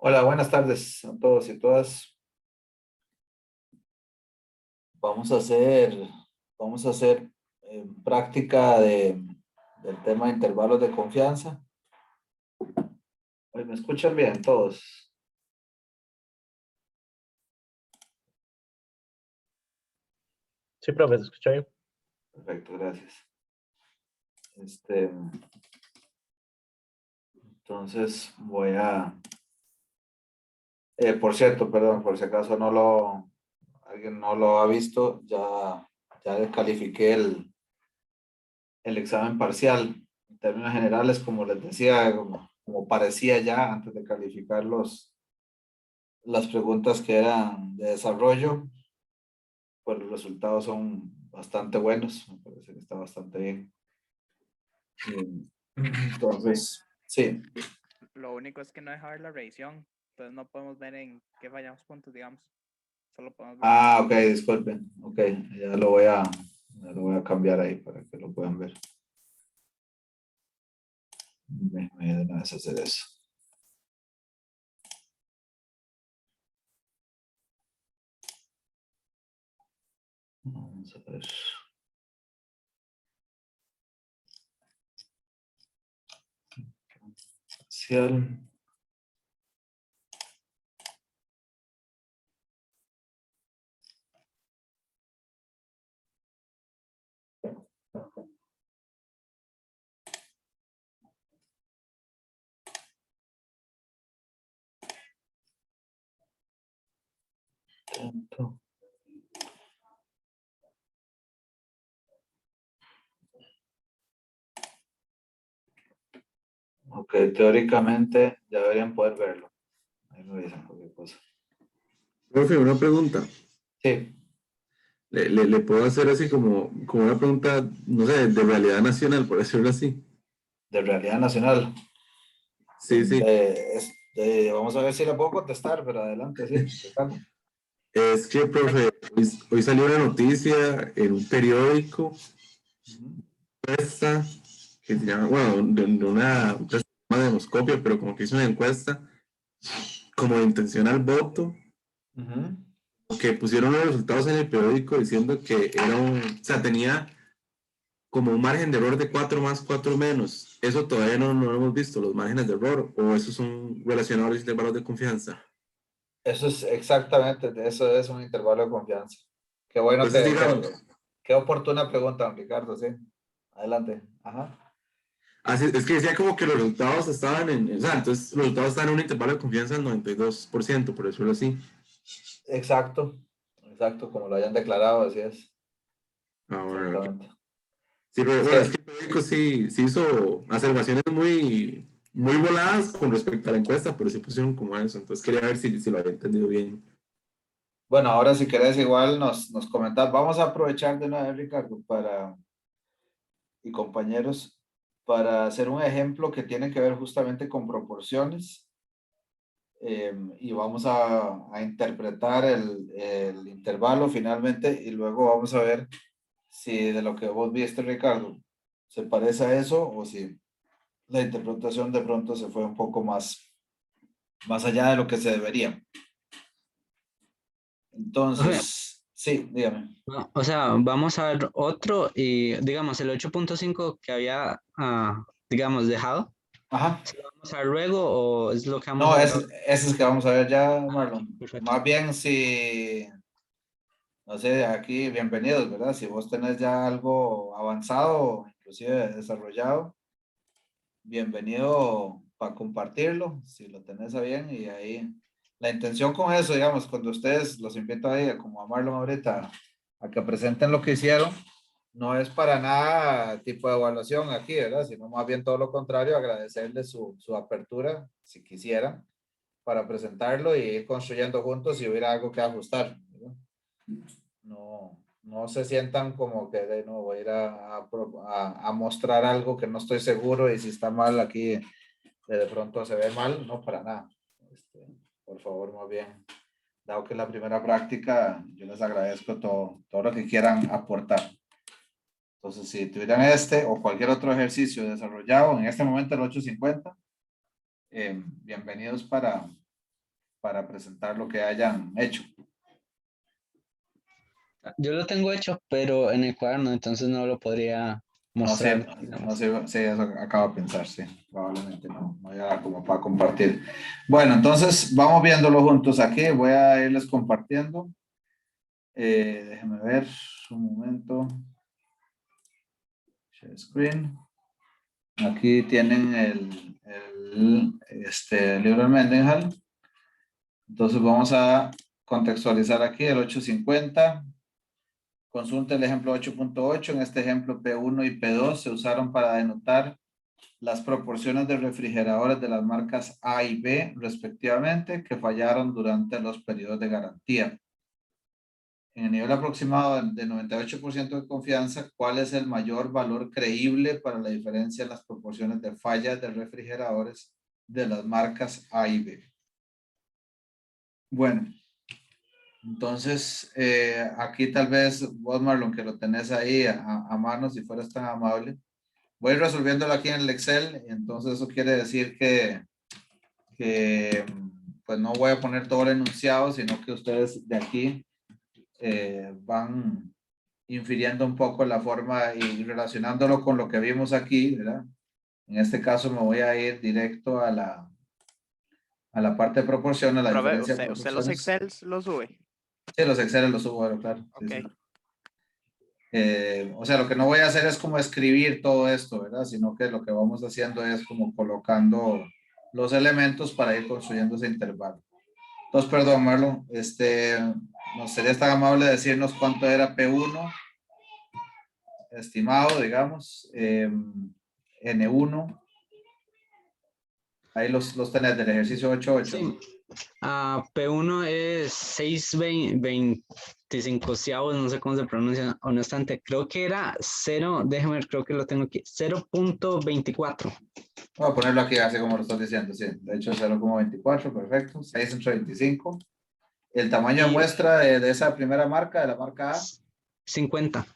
Hola, buenas tardes a todos y todas. Vamos a hacer, vamos a hacer práctica del tema de intervalos de confianza. ¿Me escuchan bien todos? Sí, profe, ¿se escucha bien? Perfecto, gracias. Entonces por cierto, perdón, por si acaso alguien no lo ha visto, ya descalifiqué el examen parcial. En términos generales, como les decía, como parecía ya antes de calificar las preguntas que eran de desarrollo, pues los resultados son bastante buenos. Me parece que está bastante bien. Entonces, sí. Lo único es que no deja ver la revisión, entonces no podemos ver en qué fallamos puntos, digamos. Solo podemos ver. Ok, disculpen. Ok, ya lo voy a cambiar ahí para que lo puedan ver. Me ayuden a hacer eso. Vamos a ver. Parcial. Tanto. Ok, teóricamente ya deberían poder verlo. Ahí me dicen cualquier cosa. Profe, una pregunta. Sí, Le puedo hacer así como una pregunta, no sé, de realidad nacional, por decirlo así. de realidad nacional. Sí, sí. Vamos a ver si le puedo contestar, pero adelante, sí, Ricardo. Es que, profe, hoy salió una noticia en un periódico, encuesta, que se llama, bueno, de una empresa de Demoscopia, pero como que hizo una encuesta, como de intención al voto, que pusieron los resultados en el periódico diciendo que o sea, tenía como un margen de error de 4 más, 4 menos. Eso todavía no lo hemos visto, los márgenes de error, o esos son relacionados a los intervalos de confianza. Eso es exactamente, eso es un intervalo de confianza. Qué bueno Entonces, digamos, qué oportuna pregunta, don Ricardo, sí. Adelante. Ajá. así, es que decía como que los resultados estaban o sea, entonces los resultados están en un intervalo de confianza del 92%, por decirlo así. Exacto, exacto, como lo hayan declarado, así es. Ahora, Exactamente. sí, pero Sí, bueno, es que el periódico sí hizo afirmaciones muy voladas con respecto a la encuesta, pero sí pusieron como eso, entonces quería ver si lo había entendido bien. bueno, ahora si querés igual nos comentar, vamos a aprovechar de una vez, Ricardo, y compañeros, para hacer un ejemplo que tiene que ver justamente con proporciones. Y vamos a interpretar el intervalo finalmente y luego vamos a ver si de lo que vos viste, Ricardo, se parece a eso o si la interpretación de pronto se fue un poco más allá de lo que se debería. Entonces, sí, dígame. No, o sea, vamos a ver otro y digamos el 8.5 que había, digamos, dejado. Ajá. ¿Se lo vamos a ver luego o es lo que vamos No, a ver ese ahora? es el que vamos a ver ya, Marlon. Perfecto. Más bien si, no sé, aquí bienvenidos, ¿verdad? Si vos tenés ya algo avanzado, inclusive desarrollado, bienvenido para compartirlo, si lo tenés a bien, y ahí la intención con eso, digamos, cuando ustedes los invito ahí, como a Marlon ahorita, a que presenten lo que hicieron, no es para nada tipo de evaluación aquí, ¿verdad? Sino más bien todo lo contrario, agradecerles su apertura, si quisieran, para presentarlo y ir construyendo juntos si hubiera algo que ajustar, ¿verdad? No se sientan como que no voy a ir a mostrar algo que no estoy seguro y si está mal aquí de pronto se ve mal, no para nada. Por favor, más bien, dado que es la primera práctica, yo les agradezco todo lo que quieran aportar. Entonces, si tuvieran este o cualquier otro ejercicio desarrollado en este momento el 850, bienvenidos para para presentar lo que hayan hecho. Yo lo tengo hecho, pero en el cuaderno, entonces no lo podría No sé, mostrar. no sé, sí, eso acabo de pensar, sí, probablemente no haya como para compartir. Bueno, entonces vamos viéndolo juntos aquí, voy a irles compartiendo. Déjenme ver un momento. Share screen. Aquí tienen el libro de Mendenhall. Entonces vamos a contextualizar aquí el 850. Consulta el ejemplo 8.8. En este ejemplo P1 y P2 se usaron para denotar las proporciones de refrigeradores de las marcas A y B respectivamente que fallaron durante los periodos de garantía. En el nivel aproximado de 98% de confianza, ¿cuál es el mayor valor creíble para la diferencia en las proporciones de fallas de refrigeradores de las marcas A y B? Bueno, entonces aquí tal vez vos, Marlon, que lo tenés ahí a mano, si fueras tan amable. Voy resolviéndolo aquí en el Excel, y entonces eso quiere decir que pues no voy a poner todo el enunciado, sino que ustedes de aquí van infiriendo un poco la forma y relacionándolo con lo que vimos aquí, ¿verdad? En este caso me voy a ir directo a la parte de proporción, a la Profe, diferencia de usted los proporciones. Excel los sube. Sí, los Excel los subo, bueno, claro. Sí, Ok. sí. O sea, lo que no voy a hacer es como escribir todo esto, ¿verdad? Sino que lo que vamos haciendo es como colocando los elementos para ir construyendo ese intervalo. Entonces, perdón, Marlon, ¿nos sería tan amable decirnos cuánto era P1 estimado, digamos, N1? Ahí los tenés del ejercicio 8.8. Sí. P1 es 6.25, no sé cómo se pronuncia, honestamente. Creo que era 0, déjeme ver, creo que lo tengo aquí, 0.24. Voy a ponerlo aquí así como lo estás diciendo, sí. De hecho, 0.24, perfecto. 6 entre 25. El tamaño de Y muestra de esa primera marca, de la marca A. 50.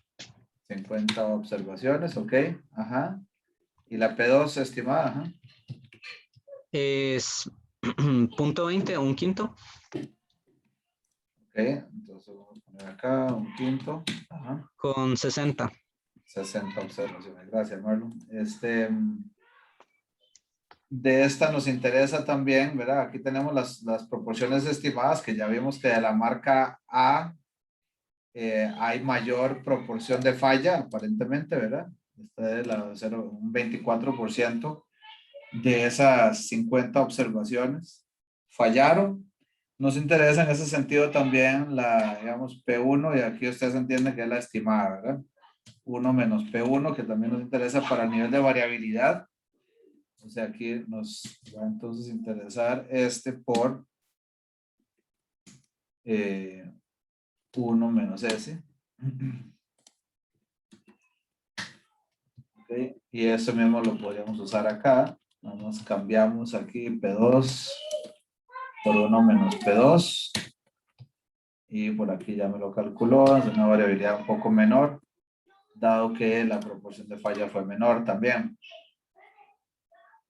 50 observaciones, ok. Ajá. Y la P2 estimada, ajá. Es .20, un quinto. Ok, entonces vamos a poner acá un quinto. Ajá. Con 60. 60 observaciones. Gracias, Marlon. De esta nos interesa también, ¿verdad? Aquí tenemos las proporciones estimadas, que ya vimos que de la marca A hay mayor proporción de falla, aparentemente, ¿verdad? Esta es un 24% de esas 50 observaciones fallaron. Nos interesa en ese sentido también digamos, P1, y aquí ustedes entienden que es la estimada, ¿verdad? 1 menos P1, que también nos interesa para el nivel de variabilidad. O sea, aquí nos va entonces a interesar por 1 menos S. Okay. Y eso mismo lo podríamos usar acá. Nos cambiamos aquí P2 por 1 menos P2. Y por aquí ya me lo calculó. Es una variabilidad un poco menor, dado que la proporción de falla fue menor también.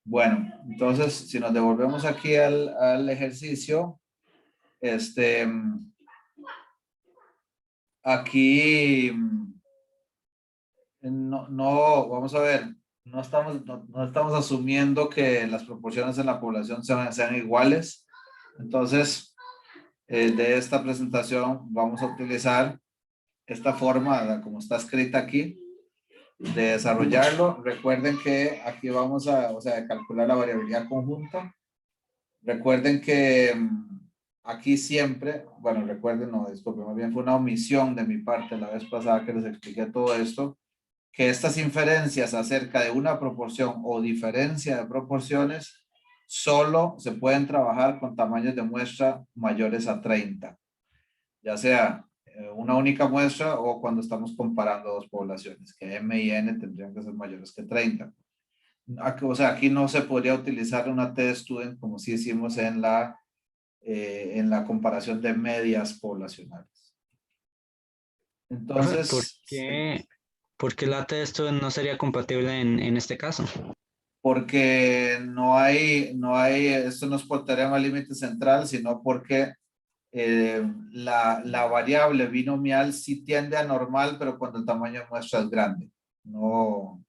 Bueno, entonces si nos devolvemos aquí al ejercicio, aquí no, vamos a ver, no estamos asumiendo que las proporciones en la población sean iguales. Entonces, de esta presentación vamos a utilizar esta forma, ¿verdad? Como está escrita aquí, de desarrollarlo. Recuerden que aquí vamos a calcular la variabilidad conjunta. Recuerden que aquí siempre, bueno, recuerden, no, disculpen, más bien fue una omisión de mi parte la vez pasada que les expliqué todo esto, que estas inferencias acerca de una proporción o diferencia de proporciones solo se pueden trabajar con tamaños de muestra mayores a 30, ya sea una única muestra o cuando estamos comparando dos poblaciones, que M y N tendrían que ser mayores que 30. O sea, aquí no se podría utilizar una t-student como si hicimos en la comparación de medias poblacionales. Entonces, ¿Por qué la T-student no sería compatible en este caso? porque esto no es por teorema límite central, sino porque la variable binomial sí tiende a normal, pero cuando el tamaño de muestra es grande. No,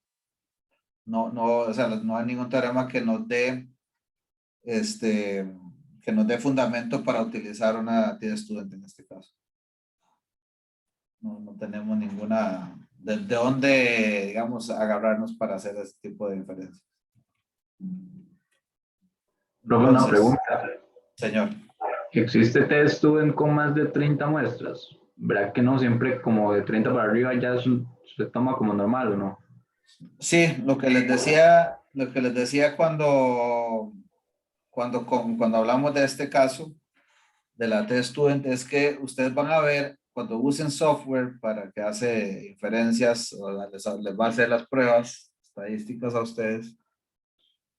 o sea, no hay ningún teorema que nos dé fundamento para utilizar una t-student en este caso. No tenemos ninguna, de dónde, digamos, agarrarnos para hacer este tipo de inferencias. Profe, una pregunta. Señor. ¿Existe t-student con más de 30 muestras? ¿Verdad que no siempre como de 30 para arriba ya se toma como normal o no? Sí, lo que les decía cuando hablamos de este caso de la t-student es que ustedes van a ver cuando usen software para que hace inferencias o les va a hacer las pruebas estadísticas a ustedes.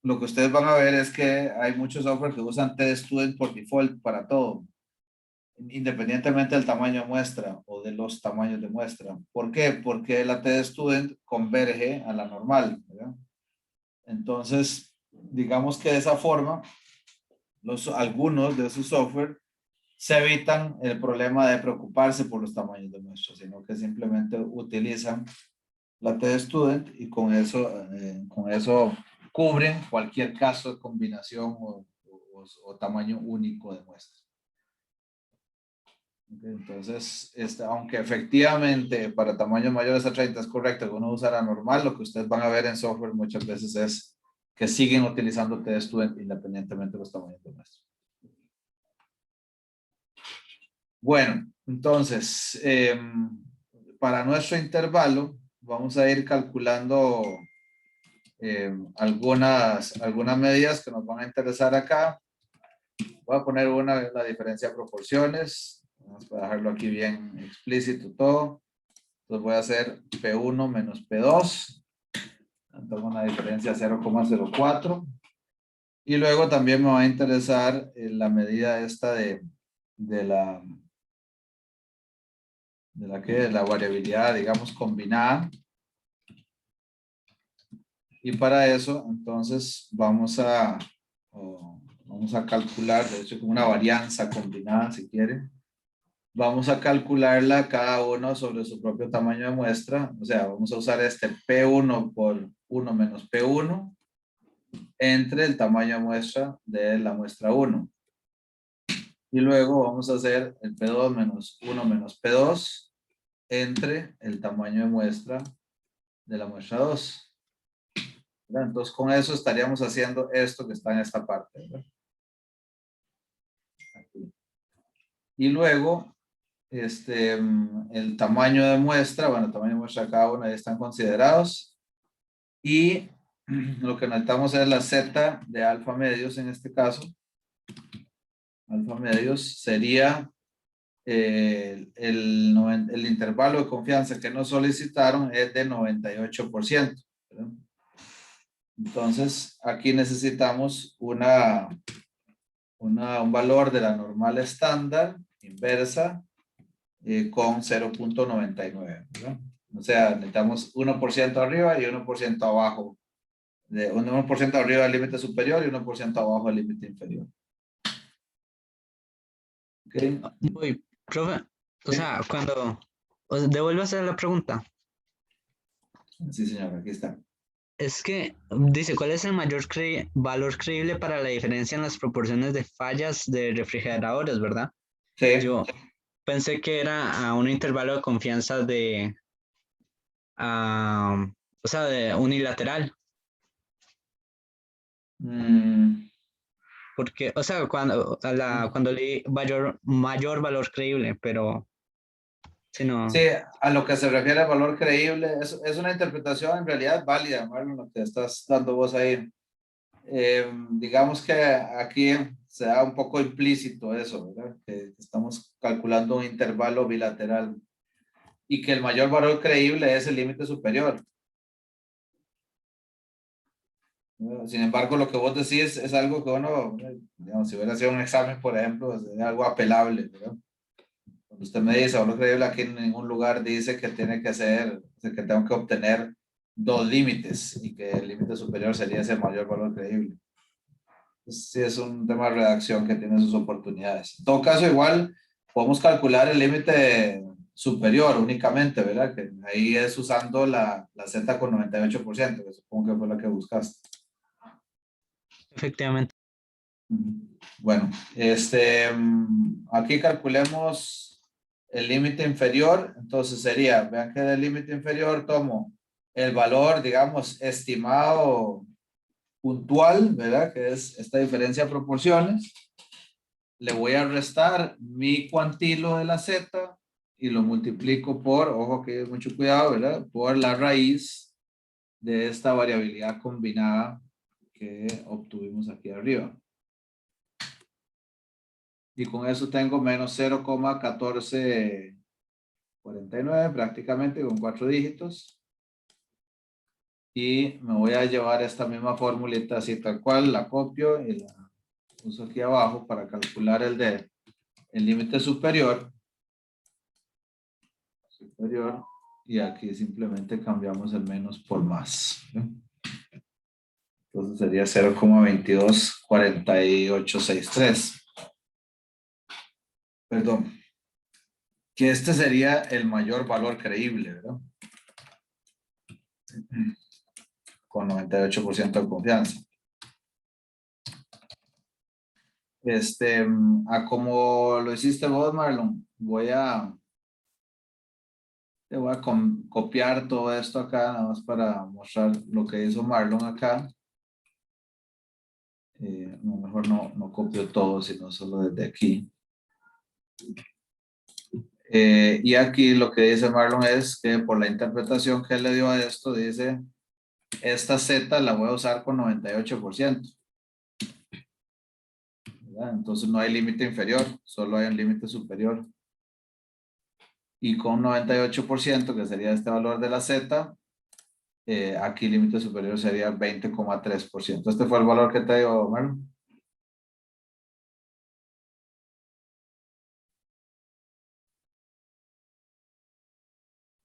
Lo que ustedes van a ver es que hay muchos software que usan t-student por default para todo, independientemente del tamaño de muestra o de los tamaños de muestra. ¿Por qué? Porque la t-student converge a la normal, ¿verdad? Entonces, digamos que de esa forma, algunos de esos software se evitan el problema de preocuparse por los tamaños de muestra, sino que simplemente utilizan la t-student y con eso cubren cualquier caso de combinación o tamaño único de muestra. Okay, entonces, aunque efectivamente para tamaños mayores a 30 es correcto que uno usara normal, lo que ustedes van a ver en software muchas veces es que siguen utilizando t-student independientemente de los tamaños de muestra. Bueno, entonces, para nuestro intervalo, vamos a ir calculando algunas medidas que nos van a interesar acá. Voy a poner la diferencia de proporciones. Vamos a dejarlo aquí bien explícito todo. Entonces voy a hacer P1 menos P2. Tengo una diferencia de 0,04. Y luego también me va a interesar la medida esta de la variabilidad, digamos, combinada. Y para eso, entonces, vamos a calcular, de hecho, como una varianza combinada, si quieren. Vamos a calcularla cada uno sobre su propio tamaño de muestra. O sea, vamos a usar este P1 por 1 menos P1 entre el tamaño de muestra de la muestra 1. Y luego vamos a hacer el P2 menos 1 menos P2 entre el tamaño de muestra de la muestra 2. ¿Verdad? Entonces, con eso estaríamos haciendo esto que está en esta parte, ¿verdad? Aquí. Y luego, el tamaño de muestra, bueno, el tamaño de muestra de cada uno ahí están considerados. Y lo que necesitamos es la z de alfa medios en este caso. Alfa medios sería el intervalo de confianza que nos solicitaron es de 98%. ¿verdad? Entonces, aquí necesitamos un valor de la normal estándar inversa con 0.99. O sea, necesitamos 1% arriba y 1% abajo. 1% arriba del límite superior y 1% abajo del límite inferior. Okay. Uy, profe, o sea, devuelvo a hacer la pregunta. Sí, señor, aquí está. Es que dice, ¿cuál es el mayor valor creíble para la diferencia en las proporciones de fallas de refrigeradores, verdad? Sí. Yo pensé que era a un intervalo de confianza de unilateral. Porque, o sea, cuando leí mayor valor creíble, pero si no. Sí, a lo que se refiere al valor creíble, es una interpretación en realidad válida, Marlon, lo que estás dando vos ahí. Digamos que aquí se da un poco implícito eso, ¿verdad? Que estamos calculando un intervalo bilateral y que el mayor valor creíble es el límite superior. Sin embargo, lo que vos decís es algo que uno, digamos, si hubiera sido un examen, por ejemplo, es algo apelable, ¿verdad? Cuando usted me dice valor creíble, aquí en ningún lugar dice que tiene que ser, que tengo que obtener dos límites y que el límite superior sería ese mayor valor creíble. Entonces, sí, es un tema de redacción que tiene sus oportunidades. En todo caso, igual podemos calcular el límite superior únicamente, ¿verdad? Que ahí es usando la Z con 98%, que supongo que fue la que buscaste. Efectivamente. Bueno, aquí calculemos el límite inferior. Entonces sería, vean que del límite inferior tomo el valor, digamos, estimado puntual, ¿verdad? Que es esta diferencia de proporciones. Le voy a restar mi cuantilo de la Z y lo multiplico por, ojo que mucho cuidado, ¿verdad? Por la raíz de esta variabilidad combinada que obtuvimos aquí arriba. Y con eso tengo menos 0,1449 prácticamente con 4 dígitos. Y me voy a llevar esta misma formulita así tal cual, la copio y la uso aquí abajo para calcular el límite superior. Y aquí simplemente cambiamos el menos por más. Entonces sería 0,224863. Perdón. Que este sería el mayor valor creíble, ¿verdad? Con 98% de confianza. A como lo hiciste vos, Marlon, te voy a copiar todo esto acá, nada más para mostrar lo que hizo Marlon acá. Mejor no copio todo, sino solo desde aquí. Y aquí lo que dice Marlon es que por la interpretación que él le dio a esto, dice, esta Z la voy a usar con 98%. ¿Verdad? Entonces no hay límite inferior, solo hay un límite superior. Y con 98%, que sería este valor de la Z, aquí el límite superior sería 20,3%. Este fue el valor que te dio, Marlon.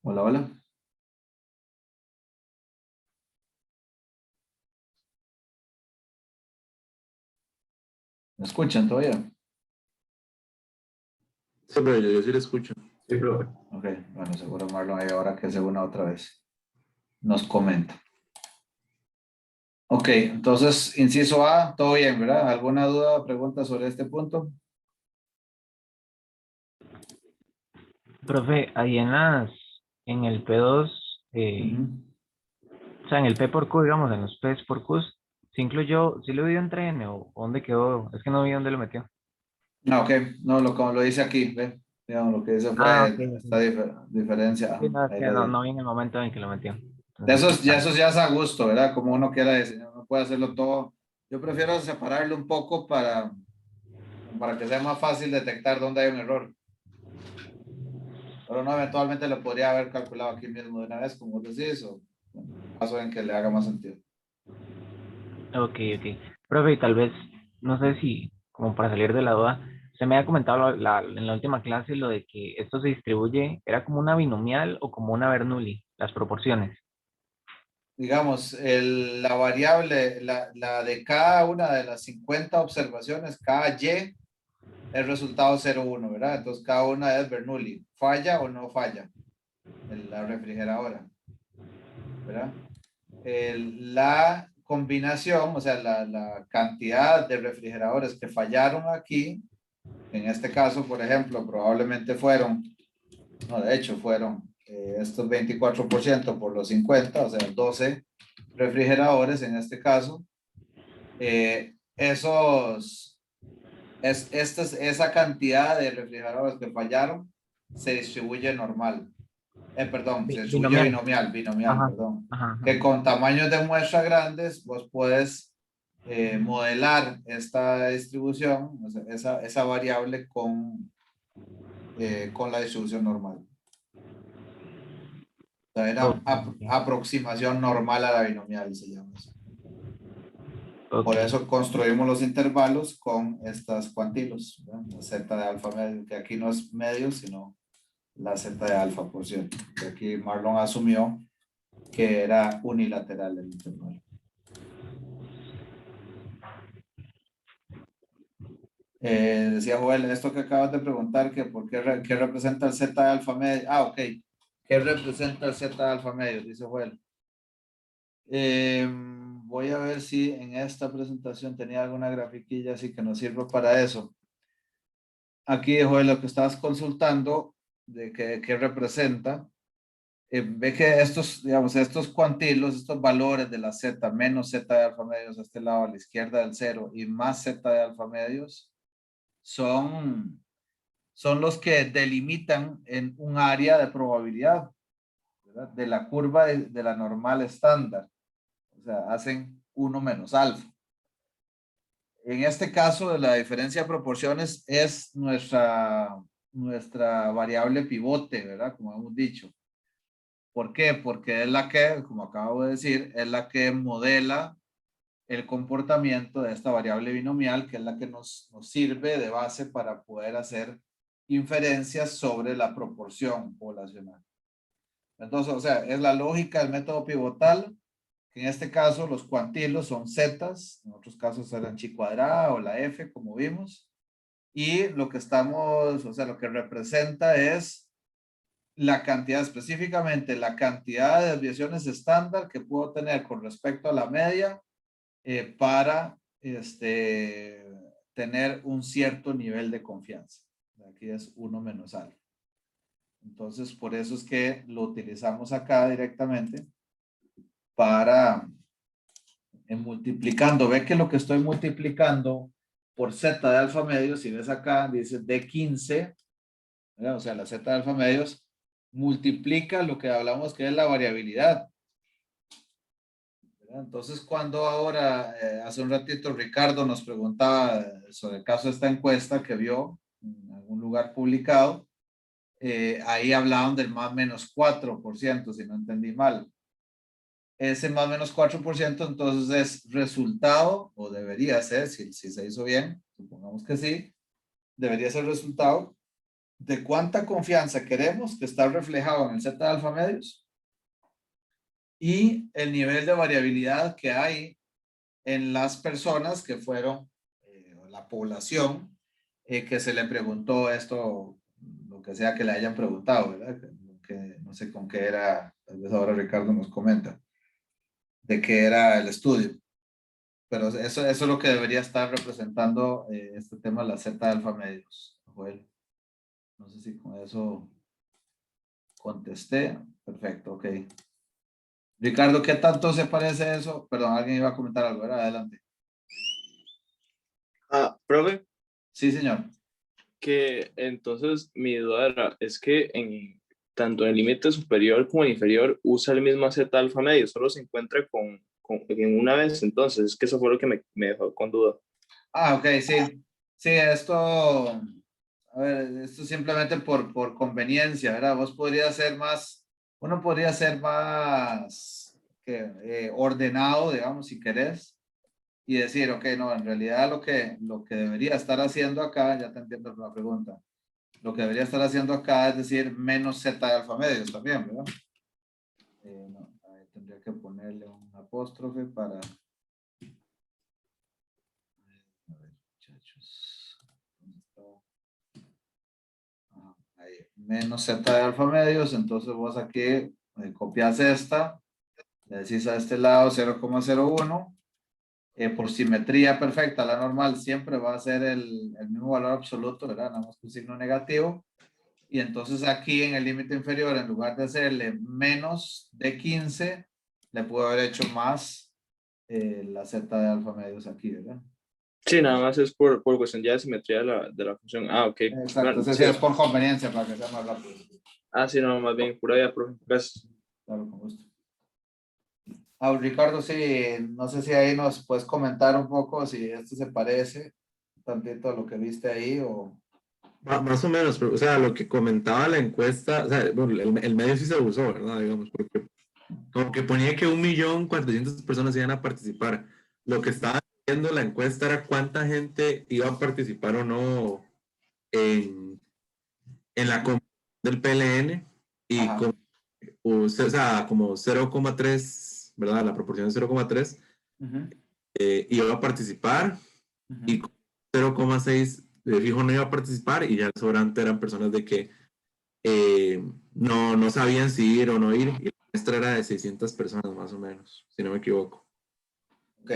Hola, hola. ¿Me escuchan todavía? Sí, pero yo sí lo escucho. Sí, profe. Ok, bueno, seguro Marlon ahí ahora que se una otra vez nos comenta. Ok, entonces, inciso A, todo bien, ¿verdad? ¿Alguna duda o pregunta sobre este punto? Profe, ahí en el P2, o sea, en el P por Q, digamos, en los P por Q, ¿se incluyó, sí lo vio entre N o dónde quedó? Es que no vi dónde lo metió. No, ok, no, como lo dice aquí, ¿ve? Digamos, lo que dice Ah, fue ok. esta diferencia. Sí, no, es Ahí que lo no, di. no vi en el momento en que lo metió. De Entonces, esos ya es a gusto, ¿verdad? Como uno quiera diseñar, uno puede hacerlo todo. Yo prefiero separarlo un poco para que sea más fácil detectar dónde hay un error. Pero no, eventualmente lo podría haber calculado aquí mismo de una vez, como vos decís, o en caso en que le haga más sentido. ok. Profe, y tal vez, no sé si, como para salir de la duda, se me había comentado en la última clase lo de que esto se distribuye, ¿era como una binomial o como una Bernoulli, las proporciones? Digamos, la variable, la de cada una de las 50 observaciones, cada Y, el resultado 0,1, ¿verdad? Entonces, cada una es Bernoulli. ¿Falla o no falla? La refrigeradora, ¿verdad? La combinación, o sea, la cantidad de refrigeradores que fallaron aquí, en este caso, por ejemplo, probablemente fueron, no, de hecho, fueron estos 24% por los 50, o sea, 12 refrigeradores en este caso. Esa cantidad de refrigeradores que fallaron se distribuye normal. Perdón, se distribuye Binomial. binomial, Ajá, perdón. ajá. Que con tamaños de muestra grandes vos puedes modelar esta distribución, o sea, esa variable con la distribución normal. O sea, era aproximación normal a la binomial, se llama eso. Por eso construimos los intervalos con estas cuantilos, ¿verdad? La z de alfa medio, que aquí no es medio, sino la z de alfa, por cierto. Que aquí Marlon asumió que era unilateral el intervalo. Decía Joel, esto que acabas de preguntar, que por qué representa el Z de alfa medio. Ah, ok. ¿Qué representa el Z de alfa medio? Dice Joel. Voy a ver si en esta presentación tenía alguna grafiquilla así que nos sirva para eso. Aquí, Joel, lo que estabas consultando de qué representa. Ve que estos, digamos, estos cuantilos, estos valores de la Z, menos Z de alfa medios a este lado, a la izquierda del 0, y más Z de alfa medios, son los que delimitan en un área de probabilidad, ¿verdad? De la curva de la normal estándar. O sea, hacen 1 menos alfa. En este caso, la diferencia de proporciones es nuestra variable pivote, ¿verdad? Como hemos dicho. ¿Por qué? Porque es la que, como acabo de decir, es la que modela el comportamiento de esta variable binomial, que es la que nos sirve de base para poder hacer inferencias sobre la proporción poblacional. Entonces, o sea, es la lógica del método pivotal, que en este caso los cuantilos son zetas, en otros casos serán chi cuadrada o la f, como vimos, y lo que estamos, o sea, lo que representa es la cantidad, específicamente la cantidad de desviaciones estándar que puedo tener con respecto a la media para tener un cierto nivel de confianza. Aquí es 1 menos alfa. Entonces, por eso es que lo utilizamos acá directamente para multiplicando. Ve que lo que estoy multiplicando por Z de alfa medios, si ves acá, dice D15, ¿verdad? O sea, la Z de alfa medios multiplica lo que hablamos que es la variabilidad. ¿Verdad? Entonces, cuando ahora, hace un ratito Ricardo nos preguntaba sobre el caso de esta encuesta que vio en algún lugar publicado, ahí hablaban del más menos 4%, si no entendí mal. Ese más menos 4% entonces es resultado, o debería ser, si se hizo bien, supongamos que sí, debería ser resultado de cuánta confianza queremos que está reflejado en el Z de alfa medios y el nivel de variabilidad que hay en las personas que fueron, la población, que se le preguntó esto, lo que sea que le hayan preguntado, ¿verdad? Que no sé con qué era, tal vez ahora Ricardo nos comenta, de qué era el estudio. Pero eso es lo que debería estar representando este tema de la Z de alfa medios, Joel. No sé si con eso contesté. Perfecto, ok. Ricardo, ¿qué tanto se parece eso? Perdón, alguien iba a comentar algo, ¿verdad? Adelante. Profe, Sí, señor. que entonces mi duda es que tanto en el límite superior como en el inferior usa el mismo Z alfa medio, solo se encuentra en una vez, entonces es que eso fue lo que me dejó con duda. Ok, sí. Sí, esto simplemente por conveniencia, ¿verdad? Uno podría ser más ordenado, digamos, si querés, y decir, ok, no, en realidad lo que debería estar haciendo acá, ya te entiendo la pregunta, lo que debería estar haciendo acá es decir menos Z de alfa medios también, ¿verdad? No, ahí tendría que ponerle un apóstrofe para... A ver, muchachos. Ahí, menos Z de alfa medios, entonces vos aquí copias esta, le decís a este lado 0,01, por simetría perfecta, la normal siempre va a ser el mismo valor absoluto, ¿verdad? Nada más que un signo negativo. Y entonces aquí en el límite inferior, en lugar de hacerle menos de 15, le puedo haber hecho más la Z de alfa medios aquí, ¿verdad? Sí, nada más es por cuestión ya de simetría de la función. Ok. Exacto, Bueno, entonces sí. es por conveniencia para que sea más rápido. Sí, no, más bien, pura idea, profe. Gracias. Claro, con gusto. Ricardo, sí, no sé si ahí nos puedes comentar un poco si esto se parece tantito a lo que viste ahí o... Más o menos, pero, o sea, lo que comentaba la encuesta, o sea, bueno, el medio sí se usó, ¿verdad? Digamos, porque como que ponía que 1.400.000 personas iban a participar. Lo que estaba viendo la encuesta era cuánta gente iba a participar o no en la convención del PLN y o sea, como 0,3, ¿verdad? La proporción es 0,3, iba a participar, y 0,6 de fijo no iba a participar, y ya el sobrante eran personas de que no sabían si ir o no ir, y la muestra era de 600 personas más o menos, si no me equivoco. Ok.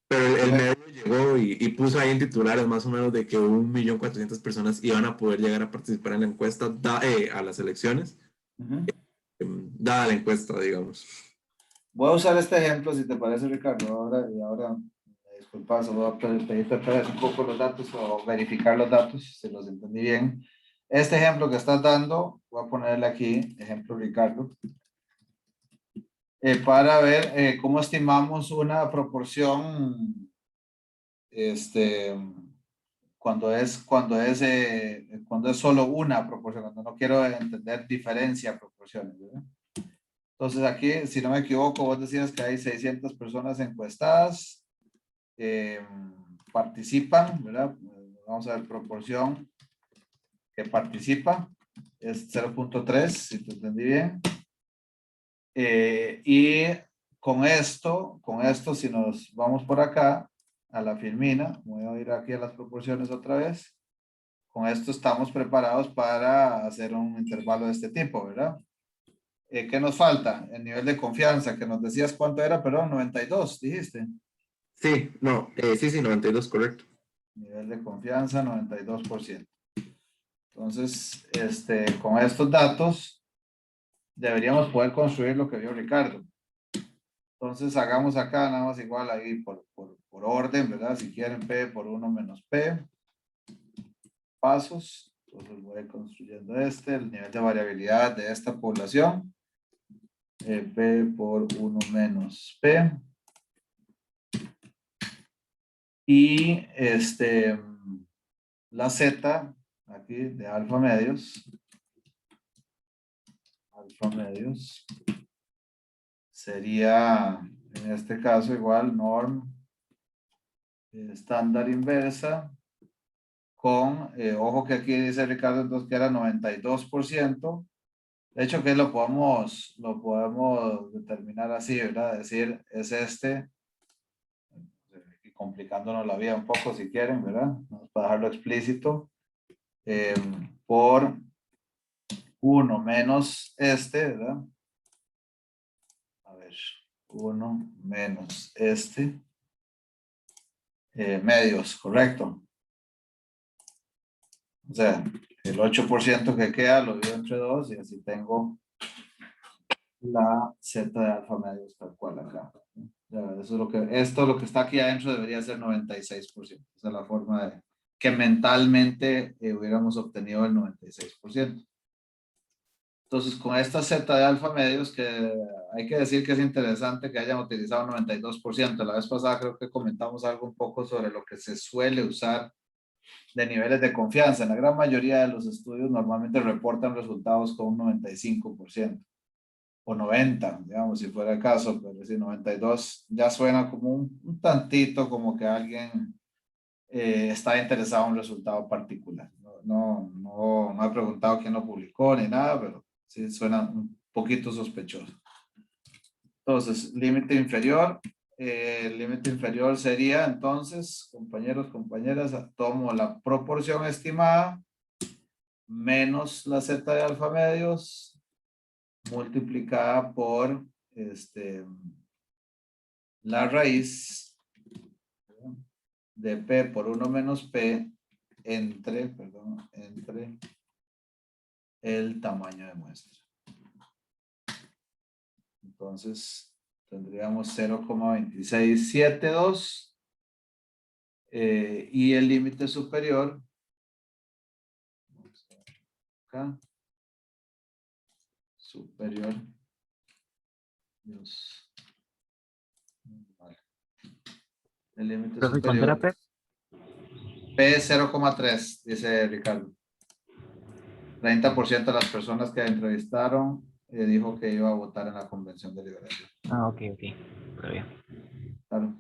Pero el medio llegó y puso ahí en titulares más o menos de que 1.400.000 personas iban a poder llegar a participar en la encuesta, a las elecciones, dada la encuesta, digamos. Voy a usar este ejemplo, si te parece, Ricardo. Ahora, disculpa, solo voy a pedirte otra vez un poco los datos o verificar los datos, si los entendí bien. Este ejemplo que estás dando, voy a ponerle aquí, ejemplo Ricardo, para ver cómo estimamos una proporción, cuando es solo una proporción, cuando no quiero entender diferencia proporciones, ¿verdad? Entonces aquí, si no me equivoco, vos decías que hay 600 personas encuestadas, participan, ¿verdad? Vamos a ver, proporción que participa, es 0.3, si te entendí bien. Y con esto, si nos vamos por acá, a la filmina, voy a ir aquí a las proporciones otra vez, con esto estamos preparados para hacer un intervalo de este tipo, ¿verdad? ¿Qué nos falta? El nivel de confianza, que nos decías cuánto era, perdón, 92, dijiste. Sí, no, sí, 92, correcto. Nivel de confianza, 92%. Entonces, con estos datos, deberíamos poder construir lo que vio Ricardo. Entonces, hagamos acá nada más igual ahí por orden, ¿verdad? Si quieren P por 1 menos P. Pasos. Entonces, voy construyendo el nivel de variabilidad de esta población. P por 1 menos P. Y la Z aquí de alfa medios sería en este caso igual norm estándar inversa con, ojo que aquí dice Ricardo entonces que era 92%. De hecho que lo podemos determinar así, ¿verdad? Decir es y complicándonos la vida un poco si quieren, ¿verdad? Vamos a dejarlo explícito. Por 1 menos ¿verdad? A ver, 1 menos medios, correcto. O sea, el 8% que queda lo divido entre 2 y así tengo la Z de alfa medios tal cual acá. Eso es esto lo que está aquí adentro debería ser 96%. Esa es la forma de que mentalmente hubiéramos obtenido el 96%. Entonces, con esta Z de alfa medios, que hay que decir que es interesante que hayan utilizado 92%. La vez pasada creo que comentamos algo un poco sobre lo que se suele usar de niveles de confianza. En la gran mayoría de los estudios normalmente reportan resultados con un 95%. O 90, digamos, si fuera el caso, pero si 92 ya suena como un tantito como que alguien está interesado en un resultado particular. No he preguntado quién lo publicó ni nada, pero sí suena un poquito sospechoso. Entonces, límite inferior. El límite inferior sería entonces, compañeros, compañeras, tomo la proporción estimada menos la Z de alfa medios multiplicada por la raíz de P por 1 menos P entre el tamaño de muestra. Entonces, tendríamos 0,2672 y el límite superior, acá, superior, vale. El límite Profe, ¿cuánto era superior, P? P 0,3, dice Ricardo. 30% de las personas que entrevistaron dijo que iba a votar en la Convención de Liberación. Ah, ok. Pero bien. Claro.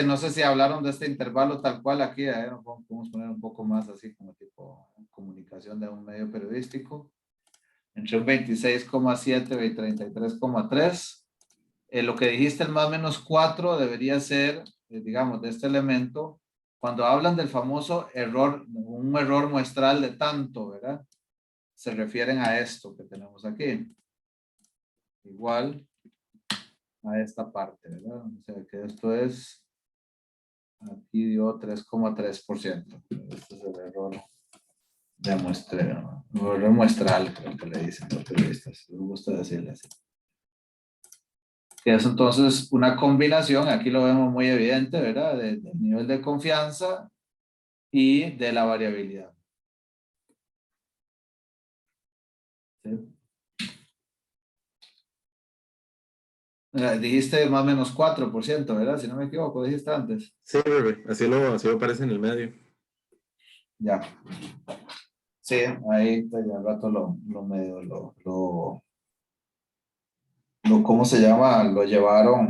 No sé si hablaron de este intervalo tal cual aquí, podemos poner un poco más así como tipo comunicación de un medio periodístico. entre un 26,7 y 33,3. Lo que dijiste, el más o menos 4, debería ser, digamos, de este elemento, cuando hablan del famoso error, un error muestral de tanto, ¿verdad? Se refieren a esto que tenemos aquí. Igual a esta parte, ¿verdad? O sea que esto es, aquí dio 3,3%. Este es el error de muestreo, error muestral, creo que le dicen los periodistas. Me gusta decirle así. Que es entonces una combinación, aquí lo vemos muy evidente, ¿verdad? Del nivel de confianza y de la variabilidad. ¿Sí? Dijiste más o menos 4%, ¿verdad? Si no me equivoco, dijiste antes. Sí, bebé, así lo aparece en el medio. Ya. Sí, ahí pues, ya al rato lo medio, ¿cómo se llama? Lo llevaron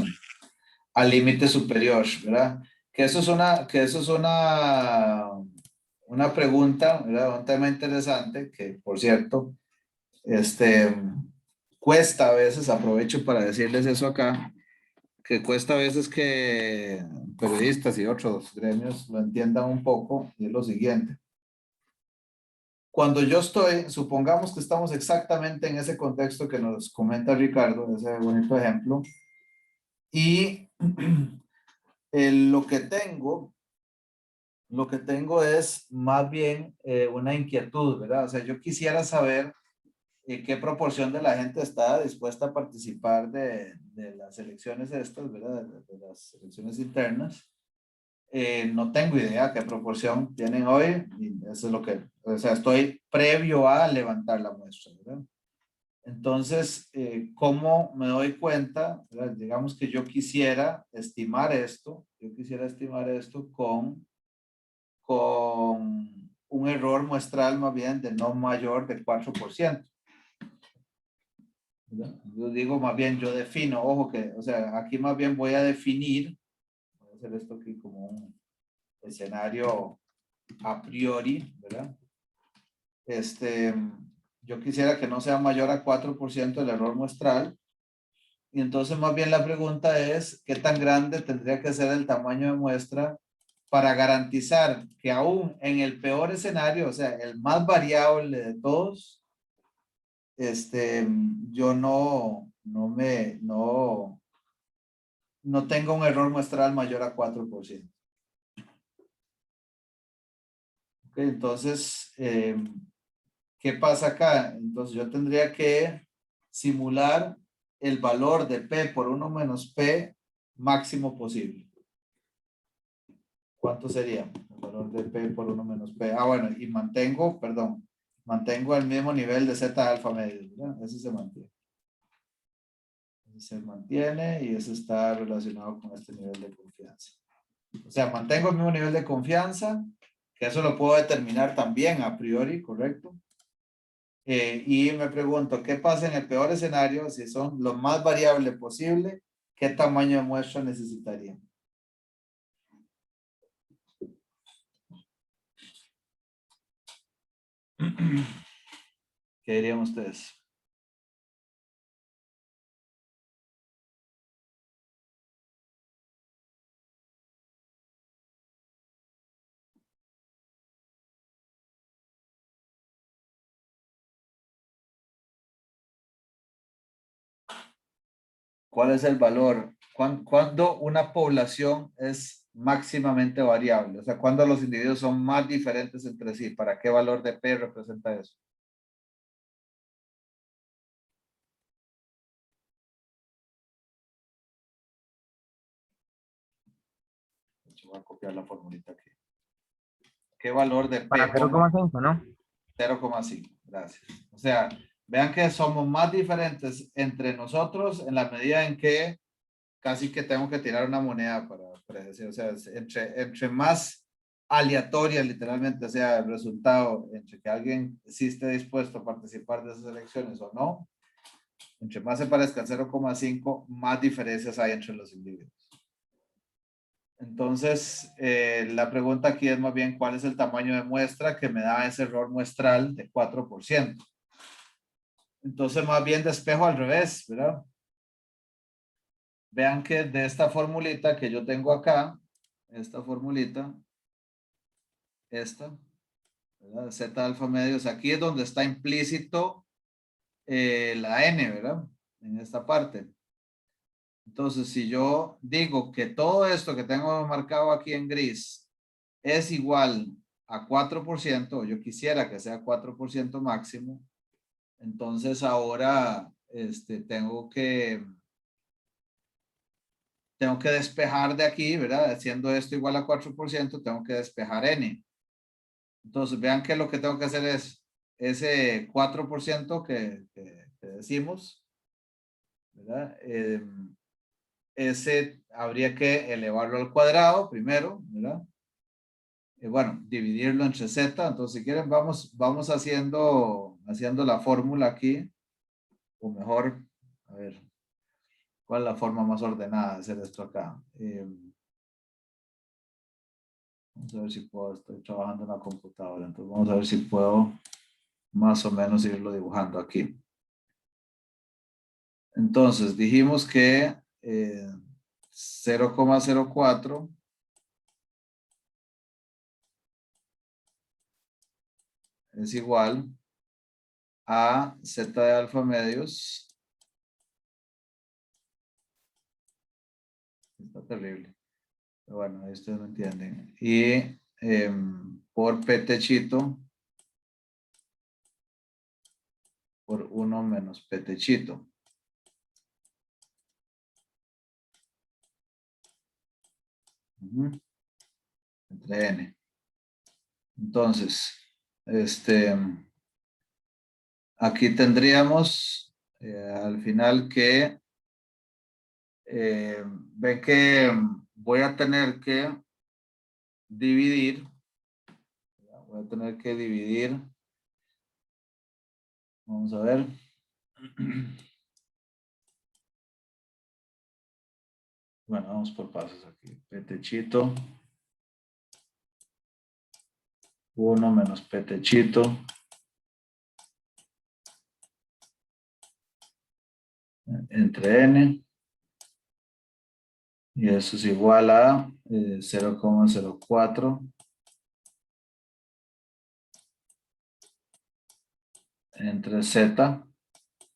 al límite superior, ¿verdad? Que eso es una pregunta, ¿verdad? Un tema interesante que, por cierto, cuesta a veces, aprovecho para decirles eso acá, que cuesta a veces que periodistas y otros gremios lo entiendan un poco, y es lo siguiente. Cuando yo estoy, supongamos que estamos exactamente en ese contexto que nos comenta Ricardo, ese bonito ejemplo, y lo que tengo es más bien una inquietud, ¿verdad? O sea, yo quisiera saber qué proporción de la gente está dispuesta a participar de las elecciones estas, ¿verdad? De las elecciones internas. No tengo idea qué proporción tienen hoy, y eso es lo que, o sea, estoy previo a levantar la muestra, ¿verdad? Entonces, ¿cómo me doy cuenta? ¿Verdad? Digamos que yo quisiera estimar esto con un error muestral más bien de no mayor de 4%. ¿Verdad? Yo digo más bien, yo defino, ojo que, o sea, aquí más bien voy a definir, voy a hacer esto aquí como un escenario a priori, ¿verdad? Yo quisiera que no sea mayor a 4% el error muestral. Y entonces más bien la pregunta es, ¿qué tan grande tendría que ser el tamaño de muestra para garantizar que aún en el peor escenario, o sea, el más variable de todos, yo no tenga un error muestral mayor a 4%. Okay, entonces, ¿qué pasa acá? Entonces yo tendría que simular el valor de P por 1 menos P máximo posible. ¿Cuánto sería? El valor de P por 1 menos P. Ah, bueno, y mantengo el mismo nivel de Z alfa medio, ¿verdad? Ese se mantiene. Ese se mantiene y ese está relacionado con este nivel de confianza. O sea, mantengo el mismo nivel de confianza, que eso lo puedo determinar también a priori, ¿correcto? Y me pregunto, ¿qué pasa en el peor escenario? Si son lo más variable posible, ¿qué tamaño de muestra necesitaría? ¿Qué dirían ustedes? ¿Cuál es el valor? ¿Cuándo una población es máximamente variable? O sea, ¿cuándo los individuos son más diferentes entre sí? ¿Para qué valor de P representa eso? Voy a copiar la formulita aquí. ¿Qué valor de P? Para 0,5, ¿no? 0,5, gracias. O sea, vean que somos más diferentes entre nosotros en la medida en que casi que tengo que tirar una moneda para predecir. O sea, entre más aleatoria literalmente sea el resultado, entre que alguien sí esté dispuesto a participar de esas elecciones o no, entre más se parezca al 0,5, más diferencias hay entre los individuos. Entonces, la pregunta aquí es más bien cuál es el tamaño de muestra que me da ese error muestral de 4%. Entonces más bien despejo al revés, ¿verdad? Vean que de esta formulita que yo tengo acá, esta formulita, esta, ¿verdad? Z alfa medios, aquí es donde está implícito la N, ¿verdad? En esta parte. Entonces, si yo digo que todo esto que tengo marcado aquí en gris es igual a 4%, yo quisiera que sea 4% máximo, entonces ahora tengo que despejar de aquí, ¿verdad? Haciendo esto igual a 4%, tengo que despejar N. Entonces, vean que lo que tengo que hacer es ese 4% que decimos, ¿verdad? Ese habría que elevarlo al cuadrado primero, ¿verdad? Bueno, dividirlo entre z. Entonces, si quieren, vamos haciendo la fórmula aquí. O mejor, a ver, ¿cuál es la forma más ordenada de hacer esto acá? Vamos a ver si puedo, estoy trabajando en la computadora, entonces vamos a ver si puedo más o menos irlo dibujando aquí. Entonces, dijimos que 0,04 es igual a z de alfa medios. Está terrible. Pero bueno, ahí ustedes me entienden. Y por p techito por 1 menos p techito. Entre n. Entonces, aquí tendríamos al final que ven que voy a tener que dividir. Voy a tener que dividir. Vamos a ver. Bueno, vamos por pasos aquí. P techito. 1 menos p techito. Entre n. Y eso es igual a 0,04 entre z.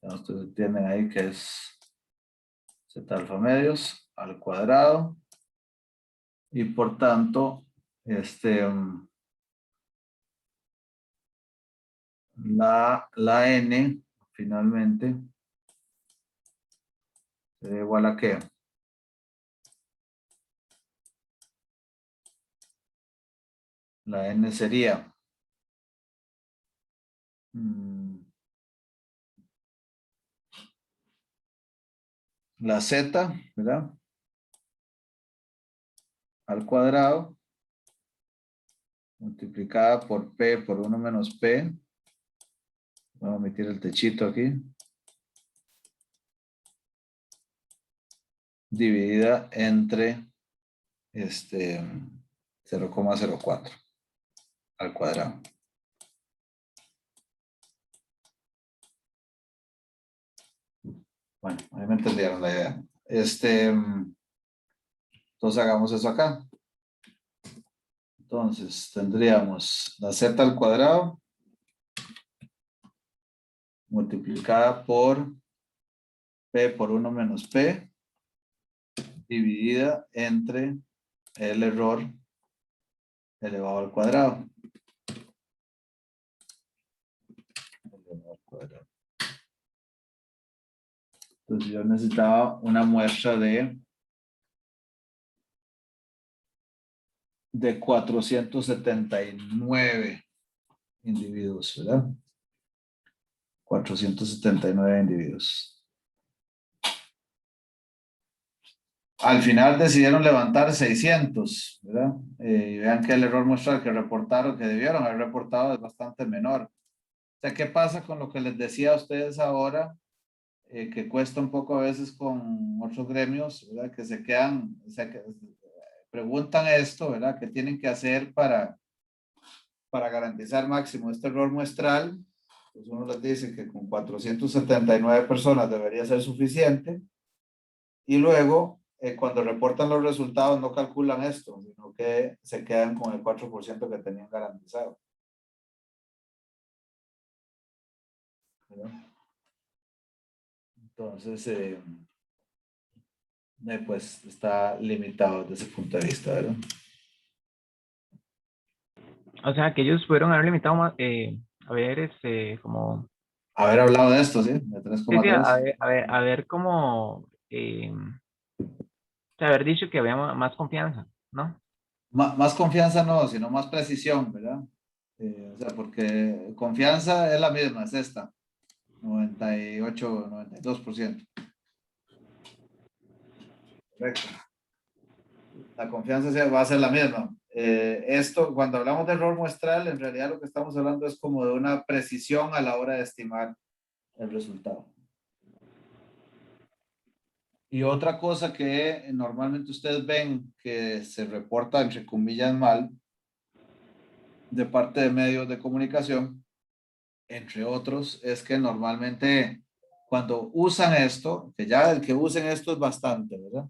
Ustedes tienen ahí que es z alfa medios al cuadrado. Y por tanto, la n finalmente sería igual a ¿qué? La n sería la z, ¿verdad? Al cuadrado multiplicada por p por 1 menos p. Voy a omitir el techito aquí. Dividida entre 0,04 al cuadrado. Bueno, ahí me entendieron la idea. Entonces hagamos eso acá. Entonces tendríamos la z al cuadrado multiplicada por p por 1 menos p dividida entre el error elevado al cuadrado. Entonces yo necesitaba una muestra de 479 individuos, ¿verdad? 479 individuos. Al final decidieron levantar 600, ¿verdad? Y vean que el error muestral que reportaron, que debieron haber reportado, es bastante menor. O sea, ¿qué pasa con lo que les decía a ustedes ahora? Que cuesta un poco a veces con otros gremios, ¿verdad? Que se quedan, o sea, que preguntan esto, ¿verdad? ¿Qué tienen que hacer para garantizar máximo este error muestral? Pues uno les dice que con 479 personas debería ser suficiente. Y luego, cuando reportan los resultados, no calculan esto, sino que se quedan con el 4% que tenían garantizado. ¿Verdad? Entonces, pues está limitado desde ese punto de vista, ¿verdad? O sea, que ellos pudieron haber limitado más, a ver, como, Haber hablado de esto, ¿sí? De sí, sí, 3,3. a ver cómo, o sea, haber dicho que había más confianza, ¿no? Más confianza no, sino más precisión, ¿verdad? O sea, porque confianza es la misma, es esta, 98, 92%. Correcto. La confianza va a ser la misma. Esto, cuando hablamos de error muestral, en realidad lo que estamos hablando es como de una precisión a la hora de estimar el resultado. Y otra cosa que normalmente ustedes ven que se reporta, entre comillas, mal, de parte de medios de comunicación, entre otros, es que normalmente cuando usan esto, que ya el que usen esto es bastante, ¿verdad?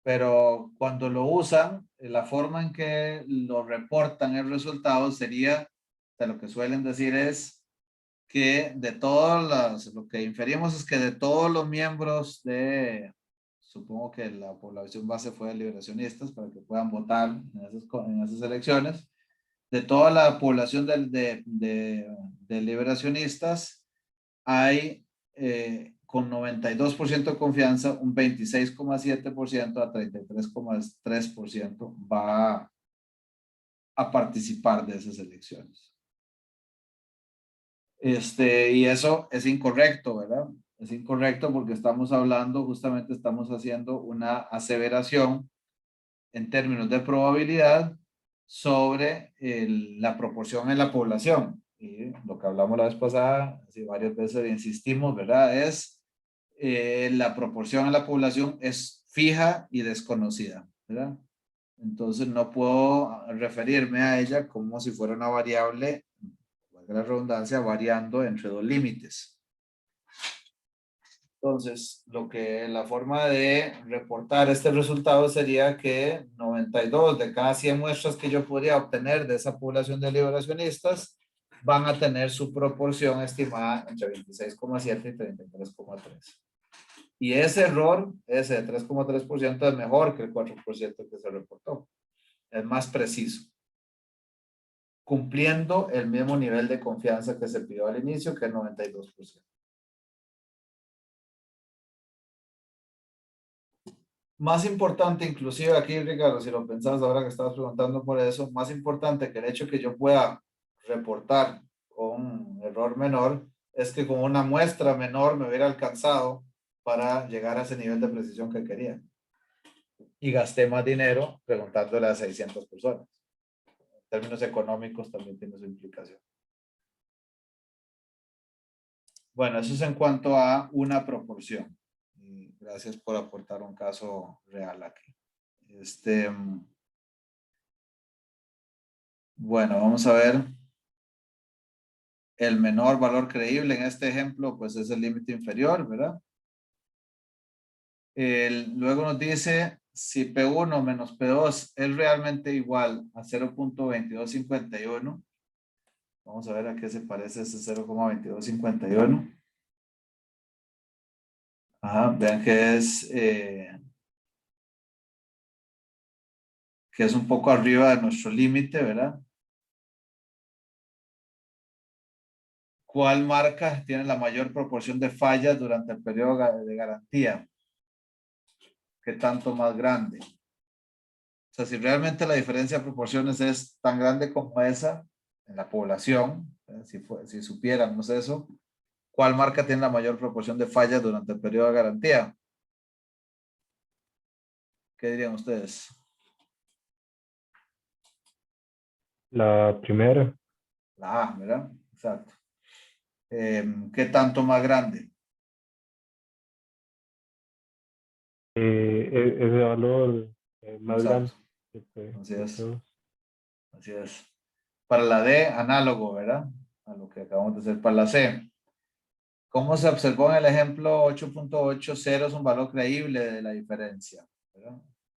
Pero cuando lo usan, la forma en que lo reportan el resultado sería, de lo que suelen decir es que de todas las, lo que inferimos es que de todos los miembros de, supongo que la población base fue de liberacionistas para que puedan votar en esas elecciones, de toda la población de liberacionistas, hay con 92% de confianza, un 26,7% a 33,3% va a participar de esas elecciones. Y eso es incorrecto, ¿verdad? Es incorrecto porque estamos hablando, justamente estamos haciendo una aseveración en términos de probabilidad sobre la proporción en la población. Y lo que hablamos la vez pasada, así varias veces insistimos, ¿verdad? Es la proporción en la población es fija y desconocida, ¿verdad? Entonces no puedo referirme a ella como si fuera una variable, valga la redundancia, variando entre dos límites. Entonces, la forma de reportar este resultado sería que 92 de cada 100 muestras que yo podría obtener de esa población de liberacionistas van a tener su proporción estimada entre 26,7 y 33,3. Y ese error, ese de 3,3% es mejor que el 4% que se reportó. Es más preciso, cumpliendo el mismo nivel de confianza que se pidió al inicio, que es 92%. Más importante, inclusive aquí, Ricardo, si lo pensás ahora que estabas preguntando por eso, más importante que el hecho que yo pueda reportar con un error menor, es que con una muestra menor me hubiera alcanzado para llegar a ese nivel de precisión que quería. Y gasté más dinero preguntándole a 600 personas. En términos económicos también tiene su implicación. Bueno, eso es en cuanto a una proporción. Y gracias por aportar un caso real aquí. Bueno, vamos a ver. El menor valor creíble en este ejemplo, pues es el límite inferior, ¿verdad? Luego nos dice si P1 menos P2 es realmente igual a 0.2251. Vamos a ver a qué se parece ese 0.2251. Ajá, vean que es un poco arriba de nuestro límite, ¿verdad? ¿Cuál marca tiene la mayor proporción de fallas durante el periodo de garantía? ¿Qué tanto más grande? O sea, si realmente la diferencia de proporciones es tan grande como esa en la población, si supiéramos eso, ¿cuál marca tiene la mayor proporción de fallas durante el periodo de garantía? ¿Qué dirían ustedes? La primera. La A, ¿verdad? Exacto. ¿Qué tanto más grande? Ese valor más grande. Exacto. Así es. Así es. Para la D, análogo, ¿verdad? A lo que acabamos de hacer para la C. ¿Cómo se observó en el ejemplo 8.80 es un valor creíble de la diferencia? ¿Verdad?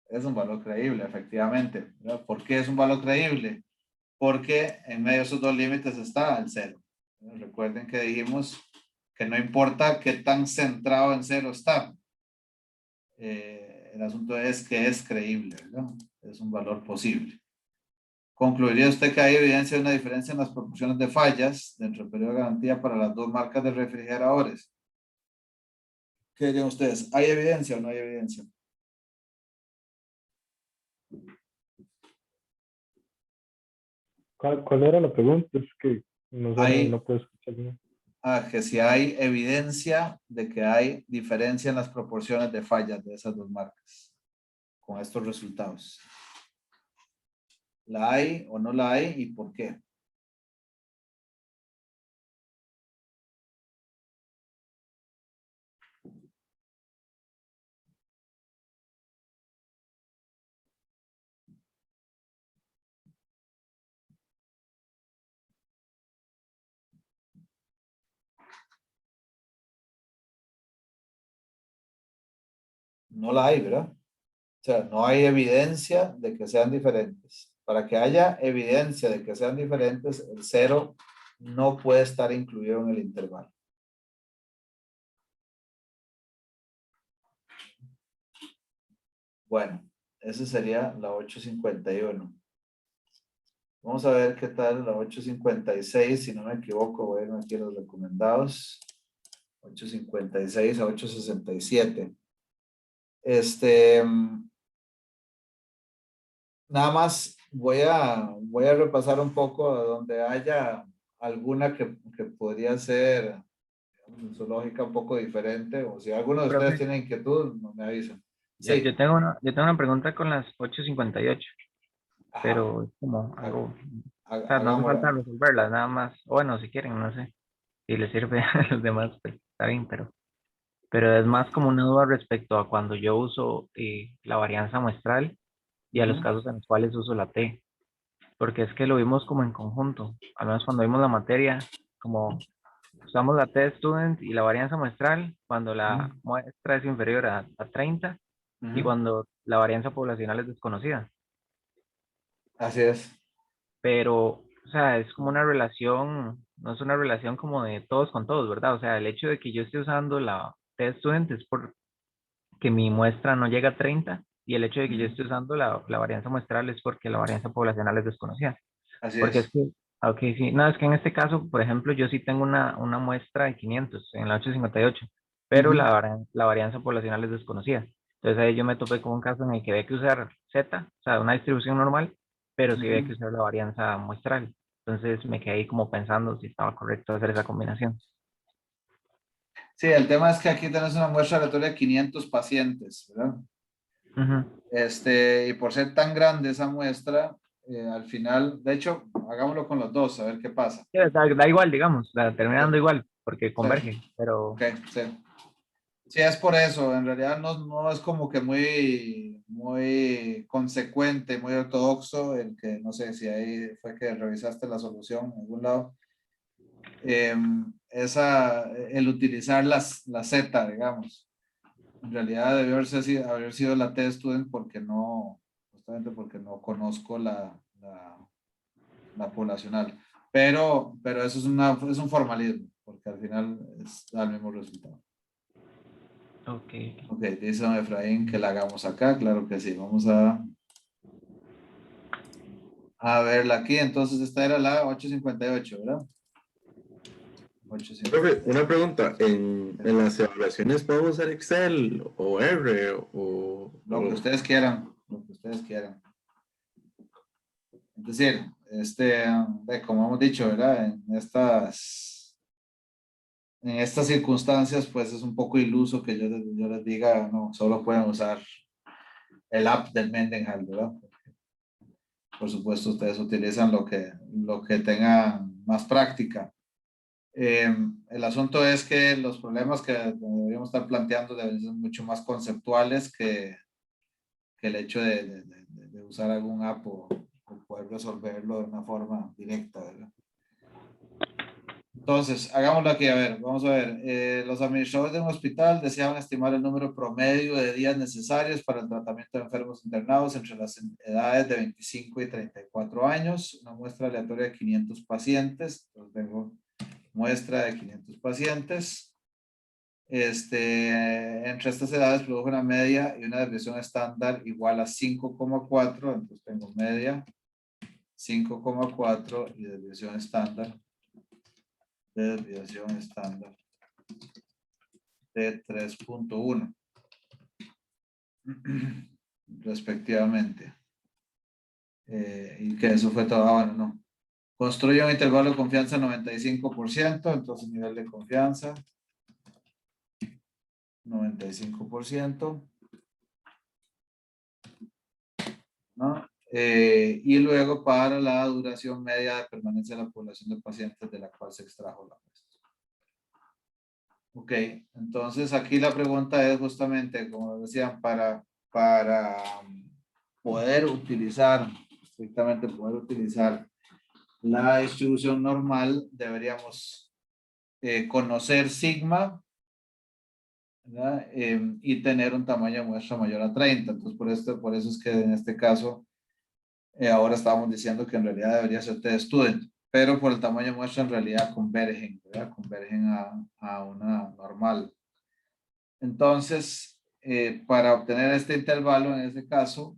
Es un valor creíble, efectivamente. ¿Verdad? ¿Por qué es un valor creíble? Porque en medio de esos dos límites está el 0. ¿Verdad? Recuerden que dijimos que no importa qué tan centrado en 0 está. El asunto es que es creíble, ¿verdad? Es un valor posible. ¿Concluiría usted que hay evidencia de una diferencia en las proporciones de fallas dentro del periodo de garantía para las dos marcas de refrigeradores? ¿Qué dirían ustedes? ¿Hay evidencia o no hay evidencia? ¿Cuál era la pregunta? Es que no sé, Hay- no puedo escuchar bien. Que si hay evidencia de que hay diferencia en las proporciones de fallas de esas dos marcas con estos resultados. ¿La hay o no la hay y por qué? No la hay, ¿verdad? O sea, no hay evidencia de que sean diferentes. Para que haya evidencia de que sean diferentes, el 0 no puede estar incluido en el intervalo. Bueno, esa sería la 851. Vamos a ver qué tal la 856, si no me equivoco, voy a ir aquí a los recomendados. 856 a 867. Nada más voy a repasar un poco donde haya alguna que podría ser en su lógica un poco diferente, o si alguno de ustedes Profe, tiene inquietud, no me avisan. yo, Sí. yo tengo una pregunta con las 858, Ajá. pero es como algo, o sea, no hace falta Hagámosla. resolverlas, nada más. O bueno, si quieren, no sé. Si les sirve a los demás, pues está bien, pero es más como una duda respecto a cuando yo uso la varianza muestral y a los Ujú. casos en los cuales uso la T, porque es que lo vimos como en conjunto, al menos cuando vimos la materia, como usamos la T student y la varianza muestral cuando la muestra es inferior a 30 y Ujú. cuando la varianza poblacional es desconocida. Así es. Pero, o sea, es como una relación, no es una relación como de todos con todos, ¿verdad? O sea, el hecho de que yo esté usando la test student es porque mi muestra no llega a 30 y el hecho de que yo Ujú. esté usando la varianza muestral es porque la varianza poblacional es desconocida. Así Porque es es. que, ok, sí, no, es que en este caso, por ejemplo, yo sí tengo una muestra de 500 en la 858, pero Ujú. la varianza poblacional es desconocida. Entonces ahí yo me topé con un caso en el que había que usar Z, o sea, una distribución normal, pero sí había que Ujú. usar la varianza muestral. Entonces me quedé ahí como pensando si estaba correcto hacer esa combinación. Sí, el tema es que aquí tenés una muestra aleatoria de 500 pacientes, ¿verdad? Ujú. Y por ser tan grande esa muestra, al final, de hecho, hagámoslo con los dos, a ver qué pasa. Sí, da igual, digamos, termina Sí, dando igual, porque sí, converge, pero... ok, sí. Sí, es por eso, en realidad no es como que muy consecuente, muy ortodoxo, el que, no sé si ahí fue que revisaste la solución en algún lado, el utilizar la Z, digamos. En realidad debió haber sido la T-Student porque justamente porque no conozco la poblacional. Pero eso es un formalismo, porque al final da el mismo resultado. Ok. Ok, dice don Efraín que la hagamos acá, claro que sí. Vamos a verla aquí. Entonces esta era la 858, ¿verdad? Profe, 858. una pregunta, ¿en las evaluaciones podemos usar Excel o R Lo que ustedes quieran, lo que ustedes quieran. Es decir, como hemos dicho, ¿verdad? En estas circunstancias, pues es un poco iluso que yo les diga, no, solo pueden usar el app del Mendenhall, ¿verdad? Por supuesto, ustedes utilizan lo que tengan más práctica. El asunto es que los problemas que deberíamos estar planteando deben ser mucho más conceptuales que el hecho de usar algún app o poder resolverlo de una forma directa, ¿verdad? Entonces, hagámoslo aquí, a ver, vamos a ver. Los administradores de un hospital deseaban estimar el número promedio de días necesarios para el tratamiento de enfermos internados entre las edades de 25 y 34 años. Una muestra aleatoria de 500 pacientes. Entonces, tengo muestra de 500 pacientes. Entre estas edades produjo una media y una desviación estándar igual a 5,4. Entonces, tengo media 5,4 y desviación estándar de 3.1 respectivamente. Y que eso fue todo. Bueno, no. Construye un intervalo de confianza 95%, entonces nivel de confianza 95%. ¿No? Y luego para la duración media de permanencia de la población de pacientes de la cual se extrajo la muestra. Ok, entonces aquí la pregunta es justamente, como decían, para poder utilizar, estrictamente poder utilizar la distribución normal, deberíamos conocer sigma, ¿verdad? Y tener un tamaño de muestra mayor a 30. Entonces, por eso es que en este caso, ahora estábamos diciendo que en realidad debería ser t-student, pero por el tamaño de muestra en realidad convergen, ¿verdad? Convergen a una normal. Entonces, para obtener este intervalo, en este caso,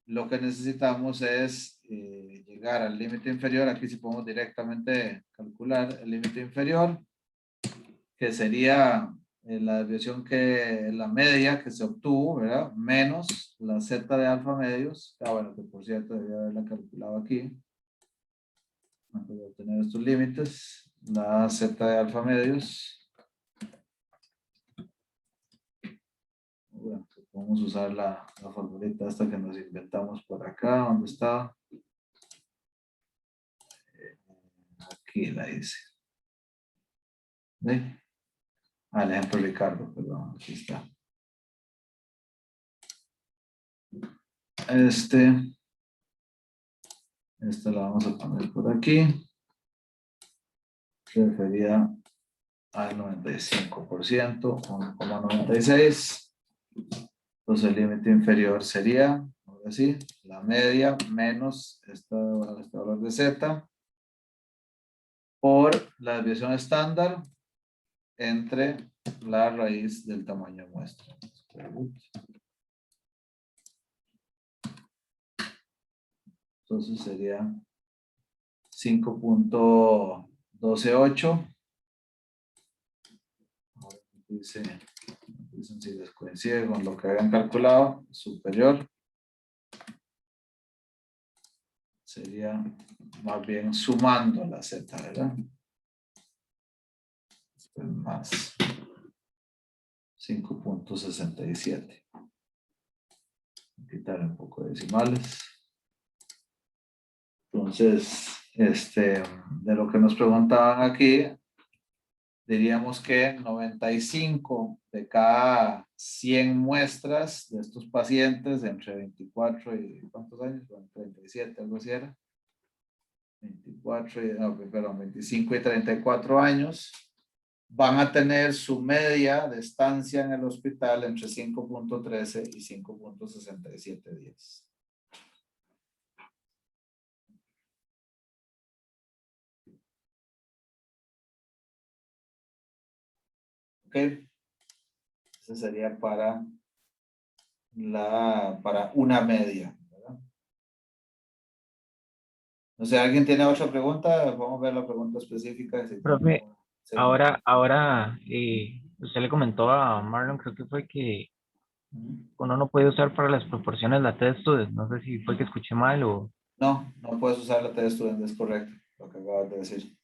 lo que necesitamos es llegar al límite inferior. Aquí sí podemos directamente calcular el límite inferior, que sería la desviación la media que se obtuvo, ¿verdad? Menos la z de alfa medios. Bueno, que por cierto debería haberla calculado aquí. Antes de obtener estos límites, la z de alfa medios. Bueno, vamos a usar la formulita esta que nos inventamos por acá. ¿Dónde está? Aquí la hice. ¿Sí? El ejemplo Ricardo, perdón, aquí está. Esta la vamos a poner por aquí. Referida al 95%, 1,96. Entonces el límite inferior sería, ahora sí, la media menos este valor de z por la desviación estándar entre la raíz del tamaño de muestra. Entonces sería 5.128. Dicen si les coincide con lo que habían calculado, superior. Sería más bien sumando la z, ¿verdad? Después más 5.67. Quitar un poco de decimales. Entonces, de lo que nos preguntaban aquí, diríamos que 95 de cada 100 muestras de estos pacientes entre 24 y ¿cuántos años? Bueno, 37, algo así era. 25 y 34 años van a tener su media de estancia en el hospital entre 5.13 y 5.67 días. Ok, eso sería para una media, ¿verdad? No sé, ¿alguien tiene otra pregunta? Vamos a ver la pregunta específica. Profe, Sí. ahora usted le comentó a Marlon, creo que fue que uno no puede usar para las proporciones la t-student. No sé si fue que escuché mal o... No, no puedes usar la t-student, es correcto lo que acabas de decir.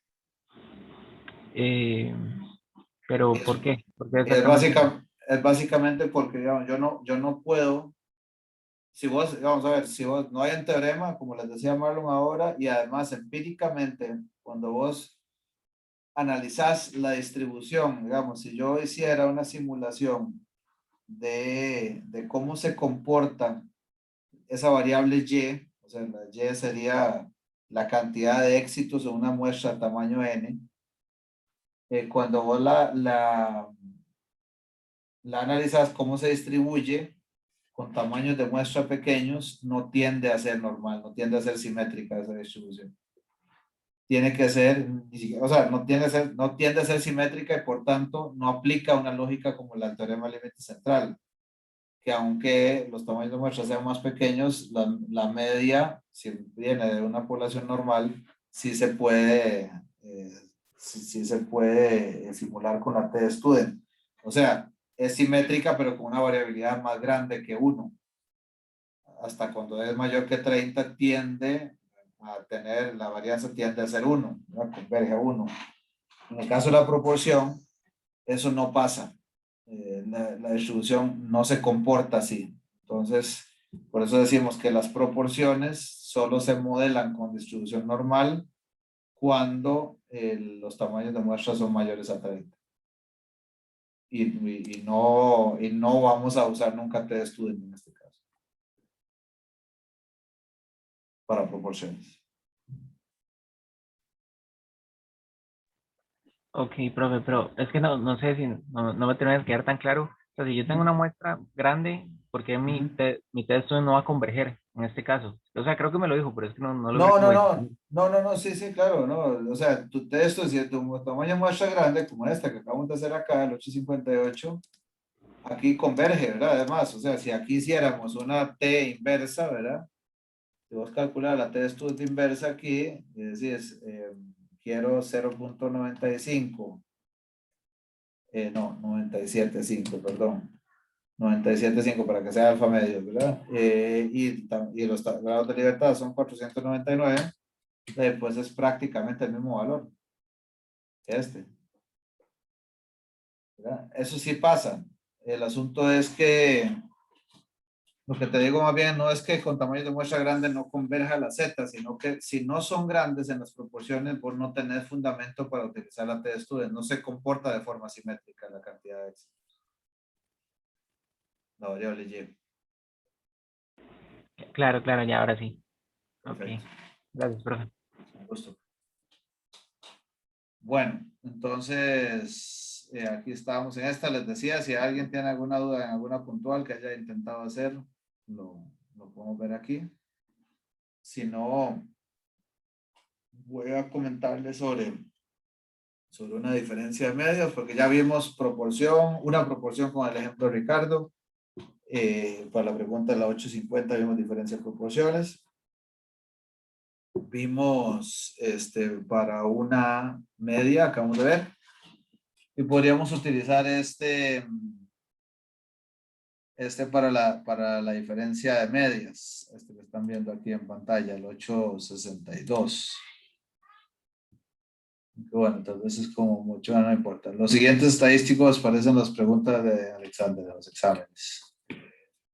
Pero ¿por qué? Porque Es básicamente porque, digamos, yo no puedo, si vos, vamos a ver, si vos no hay un teorema, como les decía Marlon ahora, y además empíricamente, cuando vos analizás la distribución, digamos, si yo hiciera una simulación de cómo se comporta esa variable y, O sea, la Y sería la cantidad de éxitos en una muestra tamaño N. Cuando vos la analizas cómo se distribuye con tamaños de muestra pequeños, no tiende a ser normal, no tiende a ser simétrica esa distribución. Tiene que ser, o sea, no tiende a ser simétrica y por tanto no aplica una lógica como la del teorema del límite central, que aunque los tamaños de muestra sean más pequeños, la media, si viene de una población normal, sí se puede, sí se puede simular con la t-student. O sea, es simétrica pero con una variabilidad más grande que 1. Hasta cuando es mayor que 30 tiende a tener, la varianza tiende a ser 1, converge a 1. En el caso de la proporción, eso no pasa. La distribución no se comporta así. Entonces, por eso decimos que las proporciones solo se modelan con distribución normal cuando los tamaños de muestra son mayores a 30. Y no vamos a usar nunca t-student en este caso. Para proporciones. Ok, profe, pero es que no sé si no me termina de quedar tan claro. O sea, si yo tengo una muestra grande, ¿por qué mi texto no va a converger en este caso? O sea, creo que me lo dijo, pero es que no logré como Sí, claro, no. O sea, tu texto, si tu tamaño de muestra grande, como esta que acabamos de hacer acá, el 858, aquí converge, ¿verdad? Además, o sea, si aquí hiciéramos una T inversa, ¿verdad? Si vos calculas la t-student inversa aquí, es decir, quiero 0.95, no, 97.5, perdón. 97.5 para que sea alfa medio, ¿verdad? Y los grados de libertad son 499, pues es prácticamente el mismo valor que este. ¿Verdad? Eso sí pasa. El asunto es que, lo que te digo más bien, no es que con tamaño de muestra grande no converja la Z, sino que si no son grandes en las proporciones, vos no tenés fundamento para utilizar la t-student. No se comporta de forma simétrica la cantidad de éxitos. La variable Y. Claro, ya ahora sí. Perfecto. Ok, gracias, profe. Un gusto. Bueno, entonces aquí estábamos en esta. Les decía, si alguien tiene alguna duda en alguna puntual que haya intentado hacer, lo podemos ver aquí. Si no, voy a comentarles sobre una diferencia de medios, porque ya vimos una proporción con el ejemplo de Ricardo. Para la pregunta de la 850 vimos diferencia de proporciones. Vimos para una media, acabamos de ver. Y podríamos utilizar este para la diferencia de medias. Este que están viendo aquí en pantalla, el 862. Bueno, entonces es como mucho, no importa. Los siguientes estadísticos parecen las preguntas de Alexander de los exámenes.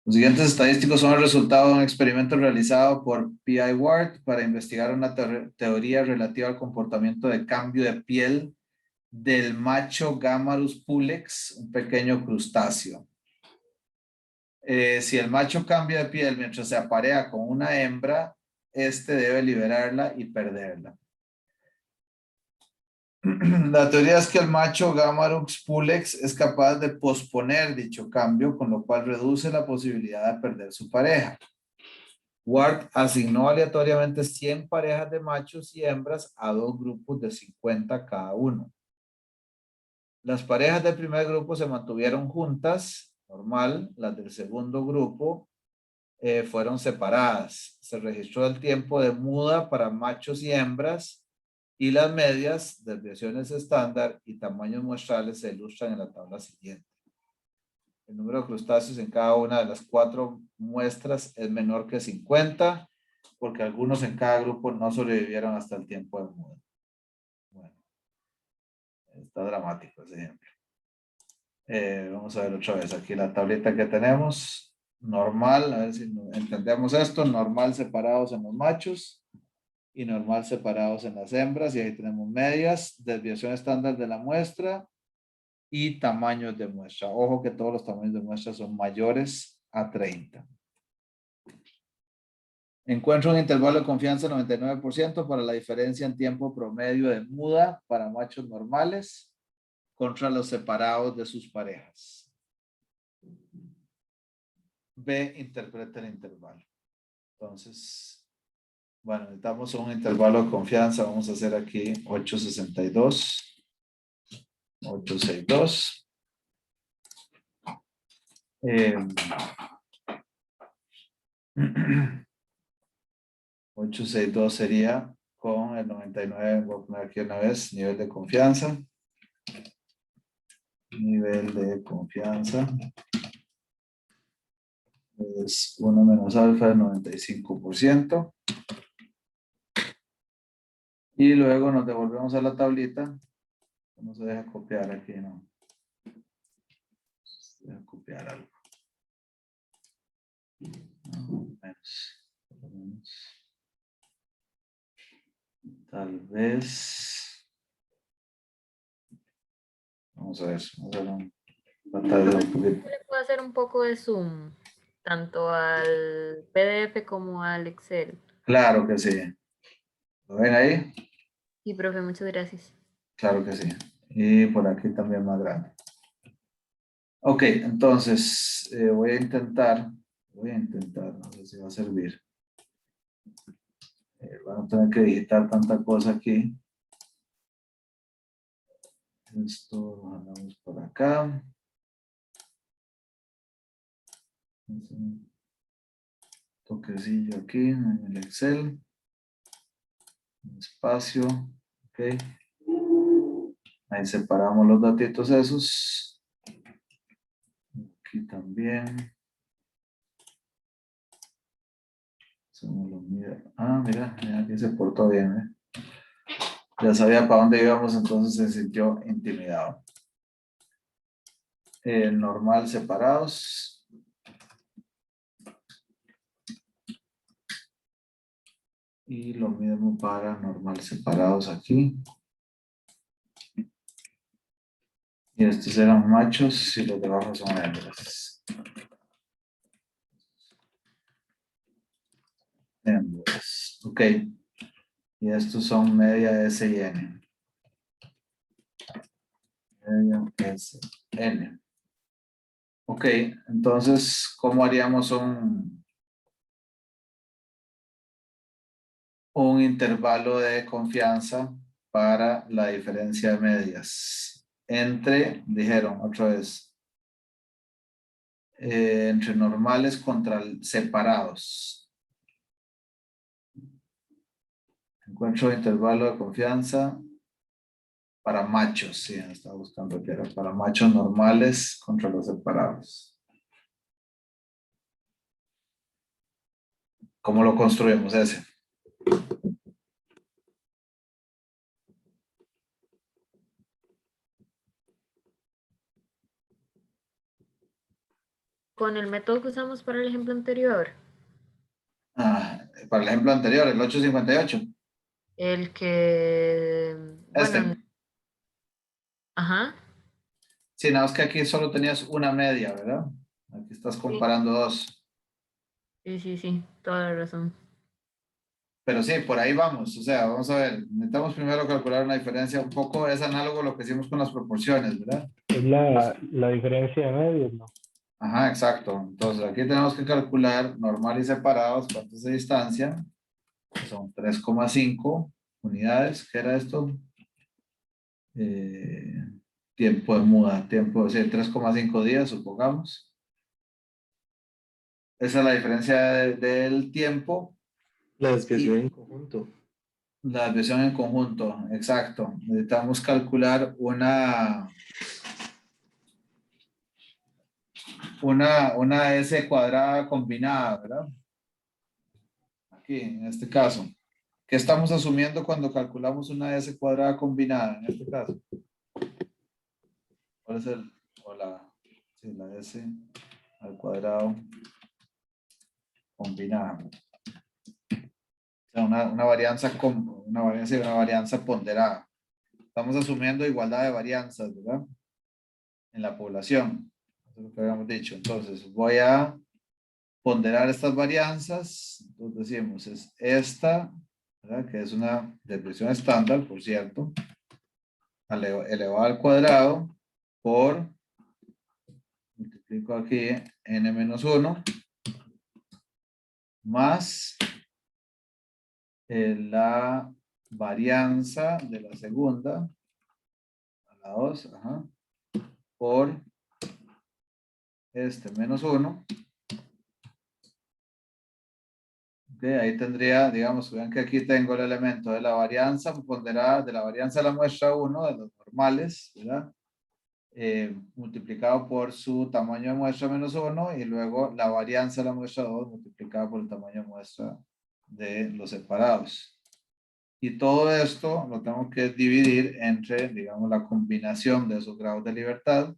Los siguientes estadísticos son el resultado de un experimento realizado por P.I. Ward para investigar una teoría relativa al comportamiento de cambio de piel del macho Gammarus pulex, un pequeño crustáceo. Si el macho cambia de piel mientras se aparea con una hembra, este debe liberarla y perderla. La teoría es que el macho Gammarus pulex es capaz de posponer dicho cambio, con lo cual reduce la posibilidad de perder su pareja. Ward asignó aleatoriamente 100 parejas de machos y hembras a 2 grupos de 50 cada uno. Las parejas del primer grupo se mantuvieron juntas, normal. Las del segundo grupo fueron separadas. Se registró el tiempo de muda para machos y hembras y las medias, desviaciones estándar y tamaños muestrales se ilustran en la tabla siguiente. El número de crustáceos en cada una de las 4 muestras es menor que 50, porque algunos en cada grupo no sobrevivieron hasta el tiempo de muda. Bueno, está dramático ese ejemplo. Vamos a ver otra vez aquí la tablita que tenemos. Normal, a ver si entendemos esto. Normal separados en los machos y normal separados en las hembras. Y ahí tenemos medias, desviación estándar de la muestra y tamaños de muestra. Ojo que todos los tamaños de muestra son mayores a 30. Encuentro un intervalo de confianza 99% para la diferencia en tiempo promedio de muda para machos normales contra los separados de sus parejas. B, interpreta el intervalo. Entonces, bueno, necesitamos un intervalo de confianza. Vamos a hacer aquí 862. 862. 862 sería con el 99, voy a poner aquí una vez, nivel de confianza. Nivel de confianza es 1 menos alfa de 95%. Y luego nos devolvemos a la tablita. No se deja copiar aquí, ¿no? Se deja copiar algo. No, menos. Tal vez. Vamos a ver. Tratar de un poquito. Le puedo hacer un poco de zoom, tanto al PDF como al Excel. Claro que sí. ¿Lo ven ahí? Sí, profe, muchas gracias. Claro que sí. Y por aquí también más grande. Ok, entonces voy a intentar, no sé si va a servir. Van a tener que digitar tanta cosa aquí. Esto lo mandamos por acá. Un toquecillo aquí en el Excel. Un espacio. Ok. Ahí separamos los datitos esos. Aquí también. Mira, aquí se portó bien. Ya sabía para dónde íbamos, entonces se sintió intimidado. Normal separados. Y lo mismo para normal separados aquí. Y estos eran machos y los de abajo son hembras. Hembras. Ok. Y estos son media S y N. Media S, N. Ok, entonces, ¿cómo haríamos un intervalo de confianza para la diferencia de medias? Dijeron otra vez, entre normales contra separados. Encuentro intervalo de confianza para machos, sí, estaba buscando que era para machos normales contra los separados. ¿Cómo lo construimos ese? Con el método que usamos para el ejemplo anterior. Para el ejemplo anterior, el 858. El que... Bueno, ajá. Sí, nada más que aquí solo tenías una media, ¿verdad? Aquí estás comparando dos. Sí, toda la razón. Pero sí, por ahí vamos. O sea, vamos a ver. Necesitamos primero calcular una diferencia un poco. Es análogo a lo que hicimos con las proporciones, ¿verdad? Es la diferencia de medios, ¿no? Ajá, exacto. Entonces aquí tenemos que calcular normal y separados. ¿Cuánto es de distancia? Son 3,5 unidades. ¿Qué era esto? Tiempo de muda. Tiempo, sí, 3,5 días, supongamos. Esa es la diferencia del tiempo. La desviación en conjunto. La desviación en conjunto, exacto. Necesitamos calcular una S cuadrada combinada, ¿verdad? Aquí, en este caso. ¿Qué estamos asumiendo cuando calculamos una S cuadrada combinada, en este caso? ¿Cuál es la S al cuadrado combinada? O sea, una varianza ponderada. Estamos asumiendo igualdad de varianzas, ¿verdad? En la población. Eso es lo que habíamos dicho. Entonces, voy a ponderar estas varianzas, entonces decimos es esta, ¿verdad? Que es una desviación estándar, por cierto, elevado al cuadrado por, multiplico aquí n-1, más la varianza de la segunda, a la 2, ajá, por menos 1. Okay, ahí tendría, digamos, vean que aquí tengo el elemento de la varianza ponderada, de la varianza de la muestra 1, de los normales, ¿verdad? Multiplicado por su tamaño de muestra menos 1, y luego la varianza de la muestra 2 multiplicada por el tamaño de muestra de los separados. Y todo esto lo tengo que dividir entre, digamos, la combinación de esos grados de libertad.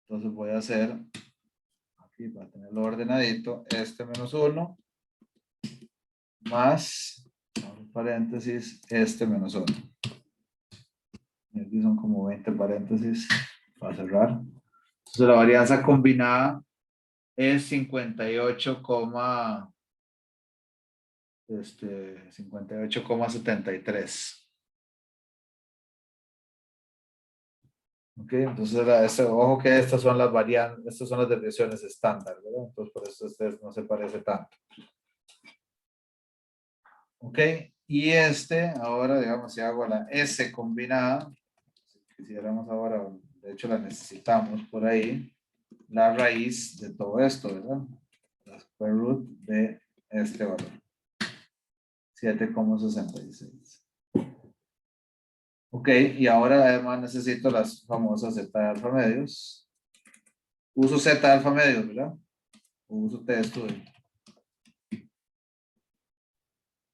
Entonces voy a hacer, aquí para tenerlo ordenadito, menos 1 más, paréntesis, menos 1. Y aquí son como 20 paréntesis para cerrar. Entonces la varianza combinada es 58,73. Ok, entonces ojo que estas son las variantes, estas son las desviaciones estándar, ¿verdad? Entonces por eso no se parece tanto. Ok, y ahora digamos si hago la S combinada, si quisiéramos ahora, de hecho la necesitamos por ahí, la raíz de todo esto, ¿verdad? La square root de este valor. 7,66. Ok, y ahora además necesito las famosas Z de alfa medios. Uso Z de alfa medios, ¿verdad? O uso T de estudio.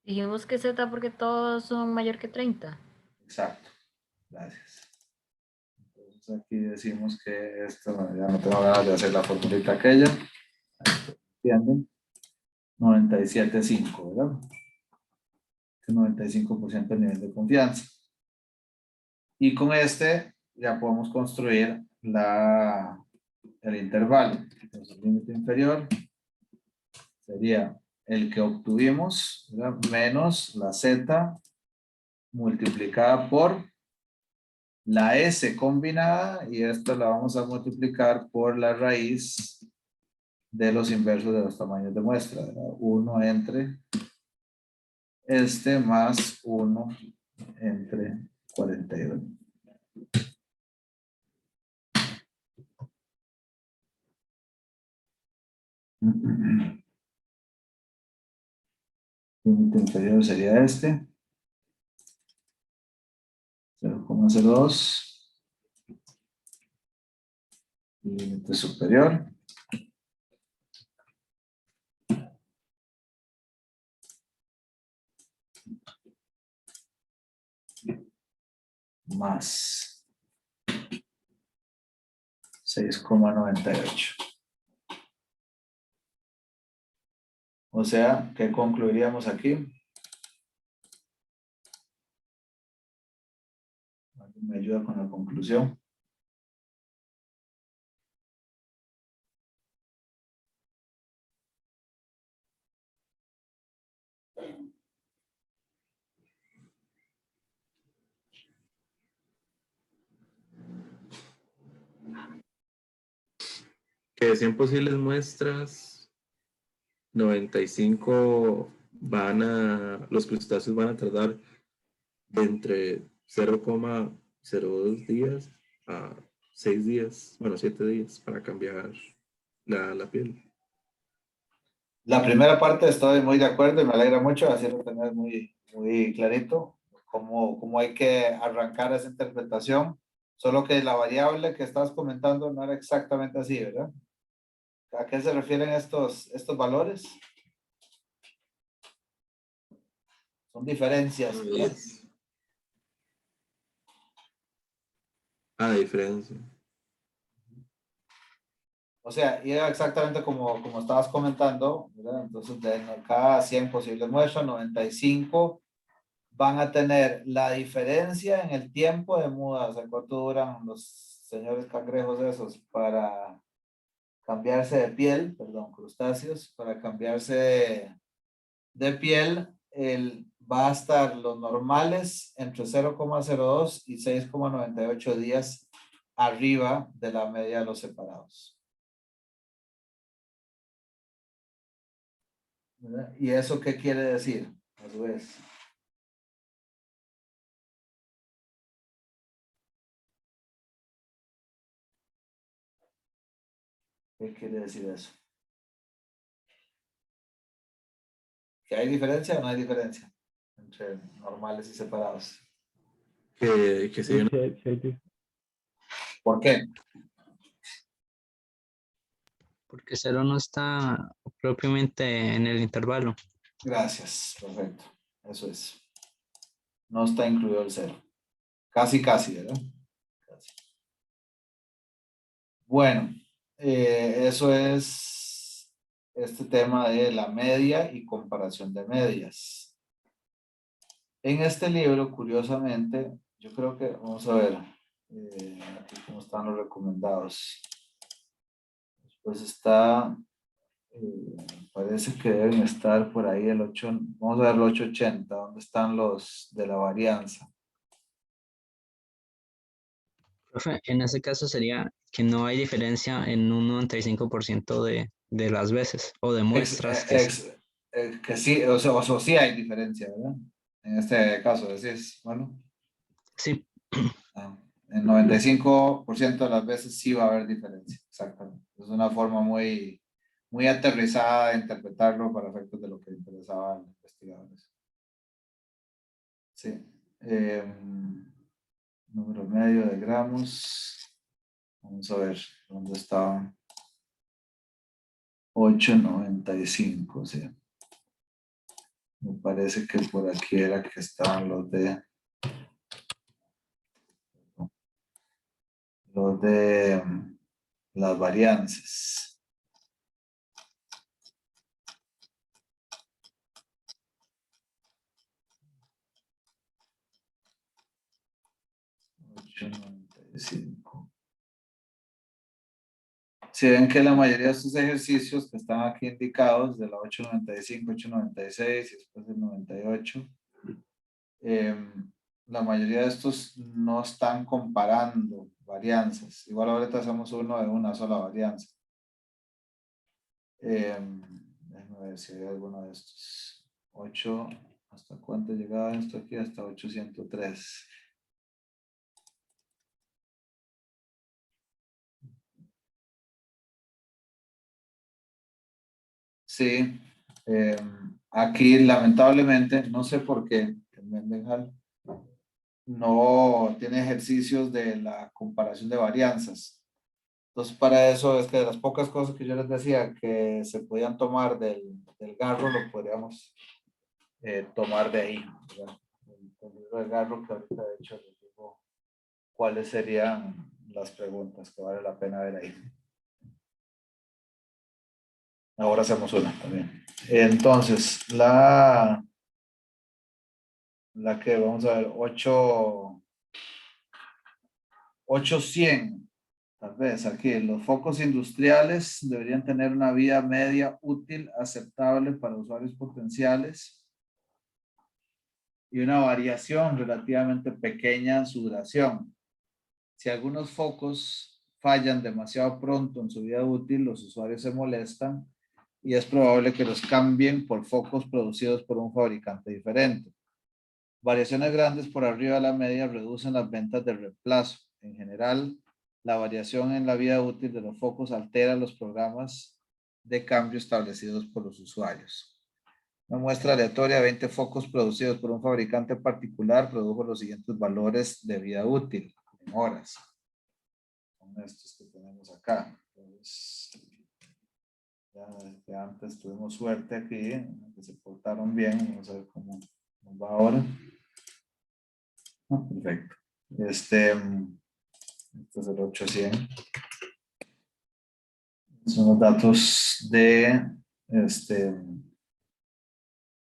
Dijimos que Z porque todos son mayor que 30. Exacto. Gracias. Entonces aquí decimos que esto, ya no tengo ganas de hacer la formulita aquella. ¿Entienden? 97.5, ¿verdad? 95% del nivel de confianza. Y con ya podemos construir el intervalo. Entonces, el límite inferior sería el que obtuvimos, ¿verdad? Menos la Z multiplicada por la S combinada, y esto la vamos a multiplicar por la raíz de los inversos de los tamaños de muestra, ¿verdad? 1 entre más 1 entre 42. Límite inferior sería 0,02. Límite superior más 6,98. O sea, ¿qué concluiríamos aquí? ¿Alguien me ayuda con la conclusión? Que de 100 posibles muestras, 95 los crustáceos van a tardar de entre 0,02 días a 6 días, bueno, 7 días para cambiar la piel. La primera parte estoy muy de acuerdo y me alegra mucho, así lo tener muy, muy clarito cómo hay que arrancar esa interpretación, solo que la variable que estabas comentando no era exactamente así, ¿verdad? ¿A qué se refieren estos valores? Son diferencias, ¿verdad? Diferencia. O sea, y era exactamente como estabas comentando, ¿verdad? Entonces, de cada 100 posibles muestras, 95 van a tener la diferencia en el tiempo de muda. O sea, ¿cuánto duran los señores cangrejos esos para cambiarse de piel, perdón, crustáceos, para cambiarse de piel, va a estar los normales entre 0,02 y 6,98 días arriba de la media de los separados. ¿Verdad? ¿Y eso qué quiere decir? A su vez. ¿Qué quiere decir eso? ¿Que hay diferencia o no hay diferencia entre normales y separados? Que Sí, se sí. ¿Por qué? Porque 0 no está propiamente en el intervalo. Gracias, perfecto. Eso es. No está incluido el 0. Casi, ¿verdad? Casi. Bueno, eso es este tema de la media y comparación de medias. En este libro, curiosamente, yo creo que, vamos a ver, aquí cómo están los recomendados. Pues está, parece que deben estar por ahí el 8, vamos a ver el 880, ¿dónde están los de la varianza? Profe, en ese caso sería que no hay diferencia en un 95% de las veces o de muestras Que sí, o sea, sí hay diferencia, ¿verdad? En este caso, decís, bueno. Sí. En 95% de las veces sí va a haber diferencia, exactamente. Es una forma muy, muy aterrizada de interpretarlo para efectos de lo que interesaba a los investigadores. Sí. Número medio de gramos. Vamos a ver dónde está. 8.95, sí. Me parece que por aquí era que estaban los de las varianzas. Si ven que la mayoría de estos ejercicios que están aquí indicados, de la 8.95, 8.96 y después del 98, la mayoría de estos no están comparando varianzas. Igual ahorita hacemos uno de una sola varianza. Déjenme ver si hay alguno de estos. 8, ¿hasta cuánto llegaba esto aquí? Hasta 803. Sí, aquí lamentablemente, no sé por qué, el Mendenhall no tiene ejercicios de la comparación de varianzas. Entonces, para eso es que de las pocas cosas que yo les decía que se podían tomar del Garro, lo podríamos tomar de ahí, ¿verdad? El libro de Garro, que ahorita de hecho les digo cuáles serían las preguntas que vale la pena ver ahí. Ahora hacemos una también. Entonces, la que vamos a ver, 800, tal vez aquí, los focos industriales deberían tener una vida media útil aceptable para usuarios potenciales y una variación relativamente pequeña en su duración. Si algunos focos fallan demasiado pronto en su vida útil, los usuarios se molestan y es probable que los cambien por focos producidos por un fabricante diferente. Variaciones grandes por arriba de la media reducen las ventas de reemplazo. En general, la variación en la vida útil de los focos altera los programas de cambio establecidos por los usuarios. Una muestra aleatoria de 20 focos producidos por un fabricante particular produjo los siguientes valores de vida útil en horas. Son estos que tenemos acá. Entonces, ya desde antes tuvimos suerte aquí, que se portaron bien. Vamos a ver cómo nos va ahora. Perfecto. Este es el 800. Son los datos de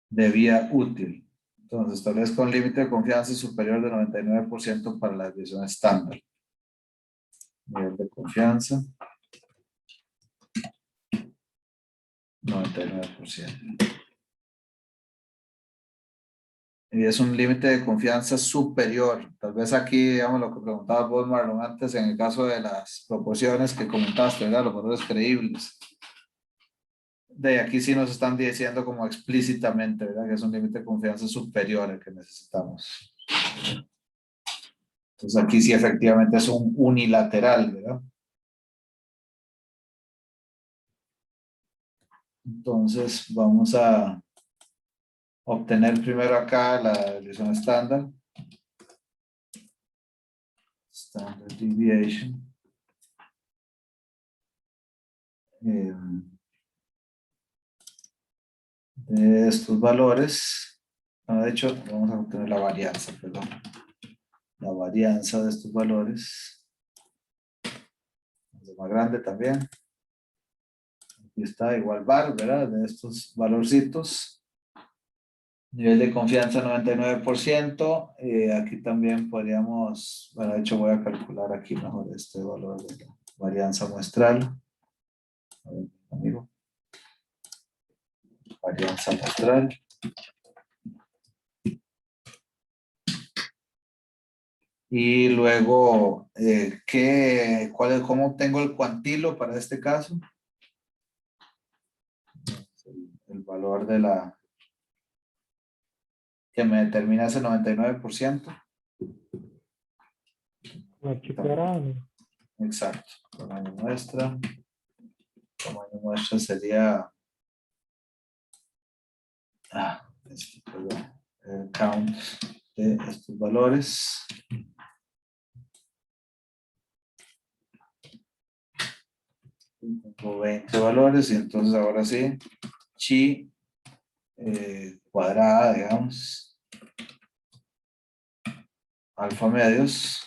vía útil. Entonces, establezco un límite de confianza superior del 99% para la desviación estándar. Nivel de confianza. 99%. Y es un límite de confianza superior. Tal vez aquí, digamos, lo que preguntaba vos, Marlon, antes, en el caso de las proporciones que comentaste, ¿verdad? Los valores creíbles. De aquí sí nos están diciendo como explícitamente, ¿verdad? Que es un límite de confianza superior el que necesitamos. Entonces aquí sí efectivamente es un unilateral, ¿verdad? Entonces vamos a obtener primero acá la desviación estándar. Standard deviation. De estos valores. De hecho, vamos a obtener la varianza, perdón. La varianza de estos valores. Es más grande también. Aquí está igual var, ¿verdad? De estos valorcitos. Nivel de confianza 99%. Aquí también podríamos, bueno, de hecho voy a calcular aquí mejor este valor de la varianza muestral. A ver, amigo. Varianza muestral. Y luego, ¿cómo obtengo el cuantilo para este caso? El valor de la que me determina ese 99%. La chica. Exacto. Tamaño muestra. Tamaño muestra sería el count de estos valores. Tengo 20 valores y entonces ahora sí, chi cuadrada, digamos, alfa medios,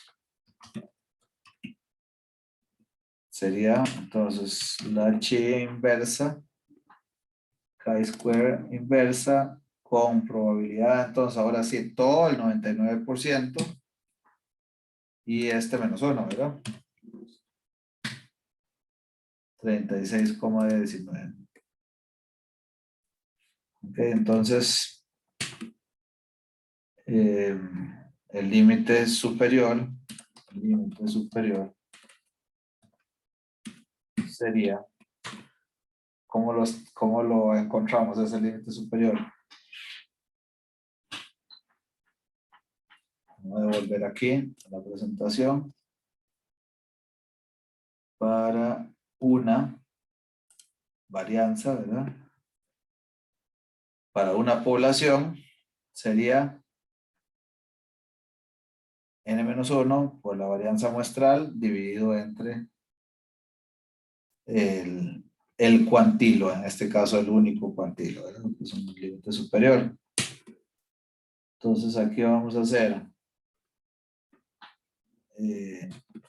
sería entonces la chi inversa, chi-square inversa, con probabilidad, entonces ahora sí, todo el 99%, y este menos 1, ¿verdad? 36,19. Ok, entonces el límite superior sería, ¿cómo lo encontramos ese límite superior? Vamos a volver aquí a la presentación para una varianza, ¿verdad? Para una población sería n-1 por la varianza muestral dividido entre el cuantilo, en este caso el único cuantilo, ¿verdad? Que es un límite superior. Entonces aquí vamos a hacer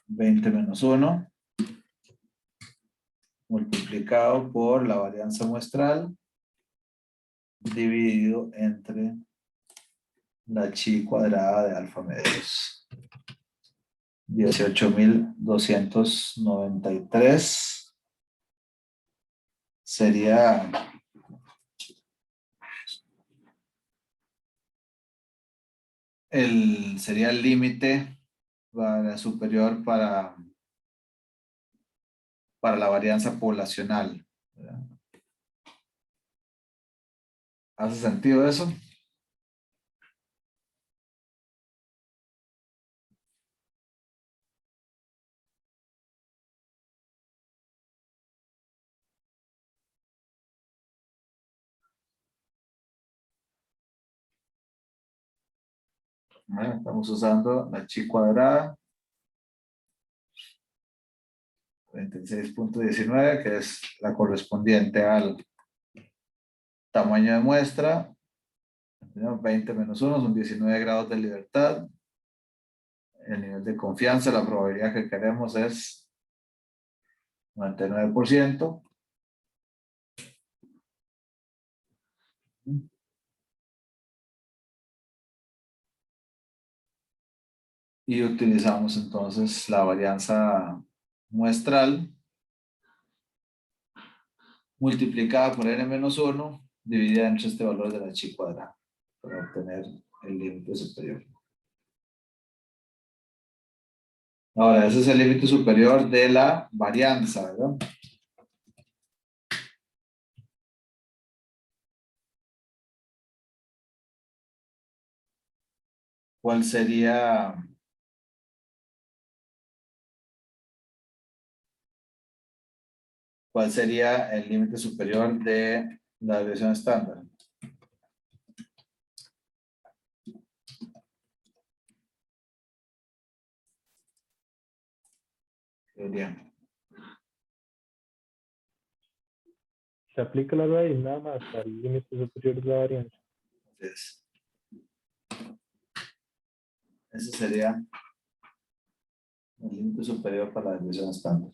20 menos 1 multiplicado por la varianza muestral dividido entre la chi cuadrada de alfa medios. 18.293 sería el límite superior para la varianza poblacional, ¿verdad? ¿Hace sentido eso? Bueno, estamos usando la chi cuadrada 36.19, que es la correspondiente al tamaño de muestra. 20 menos 1 son 19 grados de libertad. El nivel de confianza, la probabilidad que queremos es 99%. Y utilizamos entonces la varianza muestral multiplicada por n-1 dividida entre este valor de la chi cuadrada para obtener el límite superior. Ahora, ese es el límite superior de la varianza, ¿verdad? ¿Cuál sería el límite superior de la desviación estándar? Sería. Se aplica la raíz nada más al límite superior de la varianza. Entonces, ese sería el límite superior para la desviación estándar.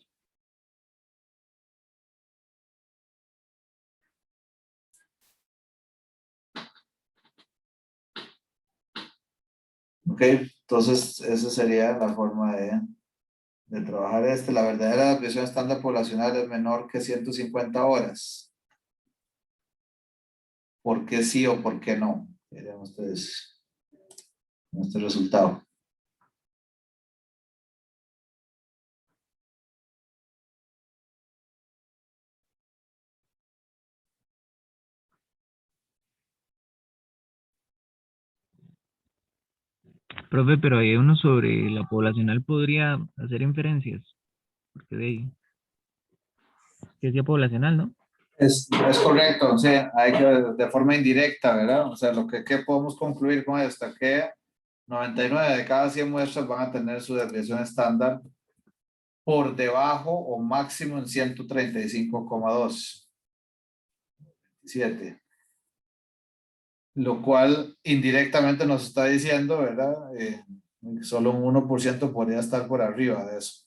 Ok, entonces esa sería la forma de trabajar este. La verdadera desviación estándar poblacional es menor que 150 horas. ¿Por qué sí o por qué no? Miren ustedes este resultado. Profe, pero hay uno sobre la poblacional podría hacer inferencias, porque de ahí, que sea poblacional, ¿no? Es correcto, o sea, hay que de forma indirecta, ¿verdad? O sea, lo que podemos concluir con esto, que 99 de cada 100 muestras van a tener su desviación estándar por debajo o máximo en 135,2. 7. Lo cual indirectamente nos está diciendo, ¿verdad? Solo un 1% podría estar por arriba de eso,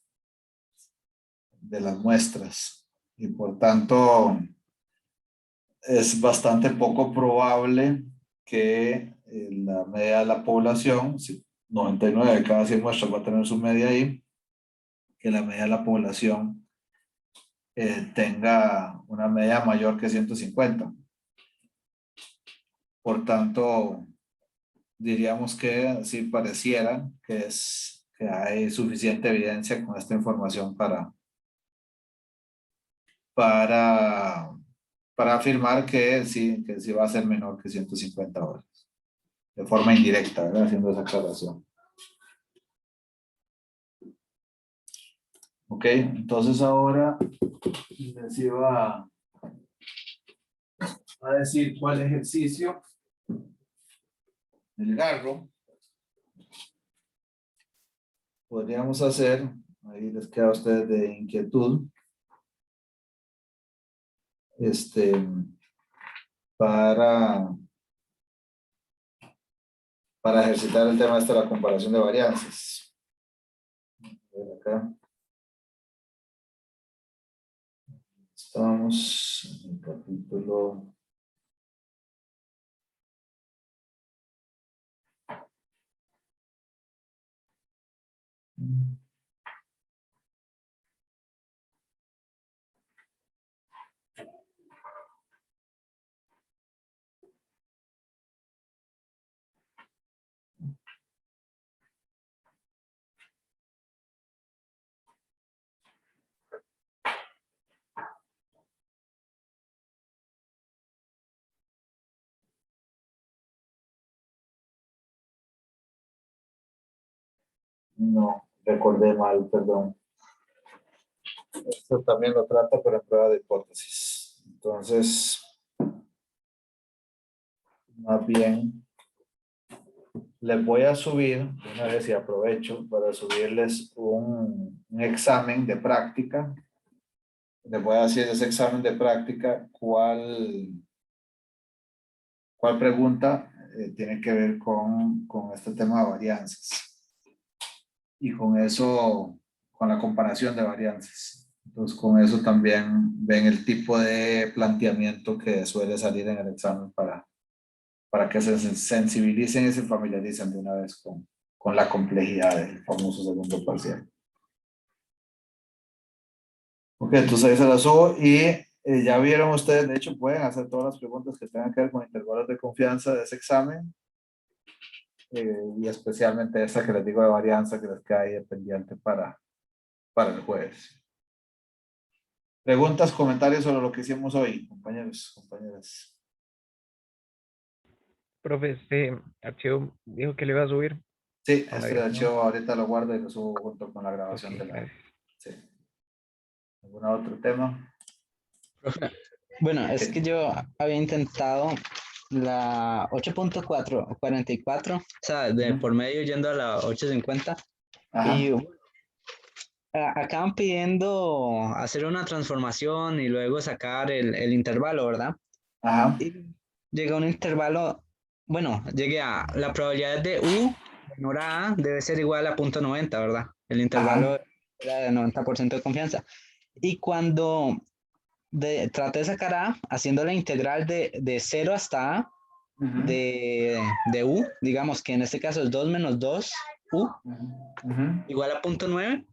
de las muestras. Y por tanto, es bastante poco probable que la media de la población, si 99 de cada 100 muestras va a tener su media ahí, que la media de la población tenga una media mayor que 150. Por tanto, diríamos que sí pareciera que hay suficiente evidencia con esta información para afirmar que sí va a ser menor que 150 horas. De forma indirecta, ¿verdad? Haciendo esa aclaración. Ok, entonces ahora les iba a decir cuál ejercicio del Garro podríamos hacer. Ahí les queda a ustedes de inquietud. Para ejercitar el tema de la comparación de varianzas. Acá. Estamos en el capítulo. No, recordé mal, perdón. Esto también lo trata, pero en prueba de hipótesis. Entonces, más bien, les voy a subir, una vez y aprovecho para subirles un examen de práctica. Les voy a decir ese examen de práctica, cuál pregunta tiene que ver con este tema de varianzas. Y con eso, con la comparación de varianzas. Entonces, con eso también ven el tipo de planteamiento que suele salir en el examen para que se sensibilicen y se familiaricen de una vez con la complejidad del famoso segundo parcial. Ok, entonces ahí se la subo y Ya vieron ustedes, de hecho pueden hacer todas las preguntas que tengan que ver con intervalos de confianza de ese examen. Y especialmente esa que les digo de varianza que les queda ahí pendiente para el jueves. Preguntas, comentarios sobre lo que hicimos hoy, compañeros, compañeras. Profe, este archivo dijo que le iba a subir. Sí, a la este grabación. archivo ahorita lo guardo y lo subo junto con la grabación Ok, de la. gracias. Sí. ¿Algún otro tema? Profe, bueno, es que yo había intentado la 8.444, o sea, de por medio yendo a la 850, Ajá, y acaban pidiendo hacer una transformación y luego sacar el intervalo, ¿verdad? ajá, Y llega un intervalo, bueno, llegué a la probabilidad de U menor a A debe ser igual a 0.90, ¿verdad? El intervalo ajá. era de 90% de confianza. Y cuando traté de sacar A, haciendo la integral de 0 hasta A Ujú, de U, digamos que en este caso es 2 menos 2 U ujú, igual a 0.9,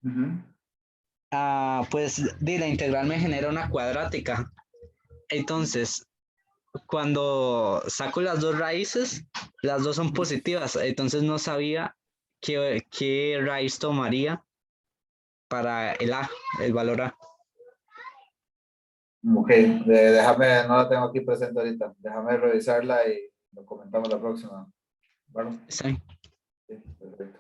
ujú. pues la integral me genera una cuadrática. Entonces, cuando saco las dos raíces, las dos son positivas, entonces no sabía qué raíz tomaría para el A, el valor A. Ok, déjame, no la tengo aquí presente ahorita. Déjame revisarla y lo comentamos la próxima. Bueno, Sí. sí, perfecto.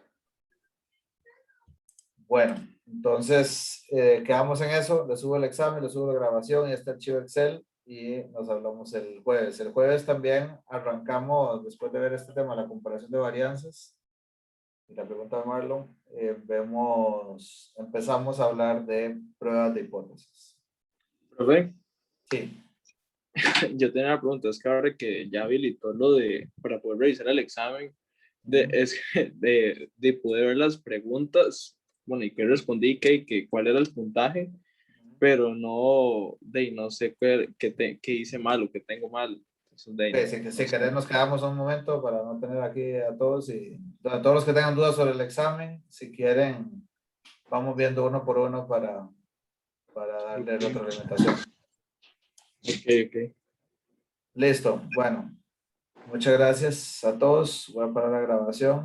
Bueno, entonces quedamos en eso. Le subo el examen, le subo la grabación y este archivo Excel y nos hablamos el jueves. El jueves también arrancamos, después de ver este tema, la comparación de varianzas y la pregunta de Marlon, empezamos a hablar de pruebas de hipótesis. Profe, Sí. yo tenía una pregunta, es que ahora que ya habilitó lo de, para poder revisar el examen, de poder ver las preguntas, bueno, y que respondí, que cuál era el puntaje, pero no, no sé qué hice mal o qué tengo mal. Entonces, Si querés nos quedamos un momento para no tener aquí a todos y a todos los que tengan dudas sobre el examen, si quieren, vamos viendo uno por uno para darle retroalimentación. Ok. Listo, bueno, muchas gracias a todos. Voy a parar la grabación.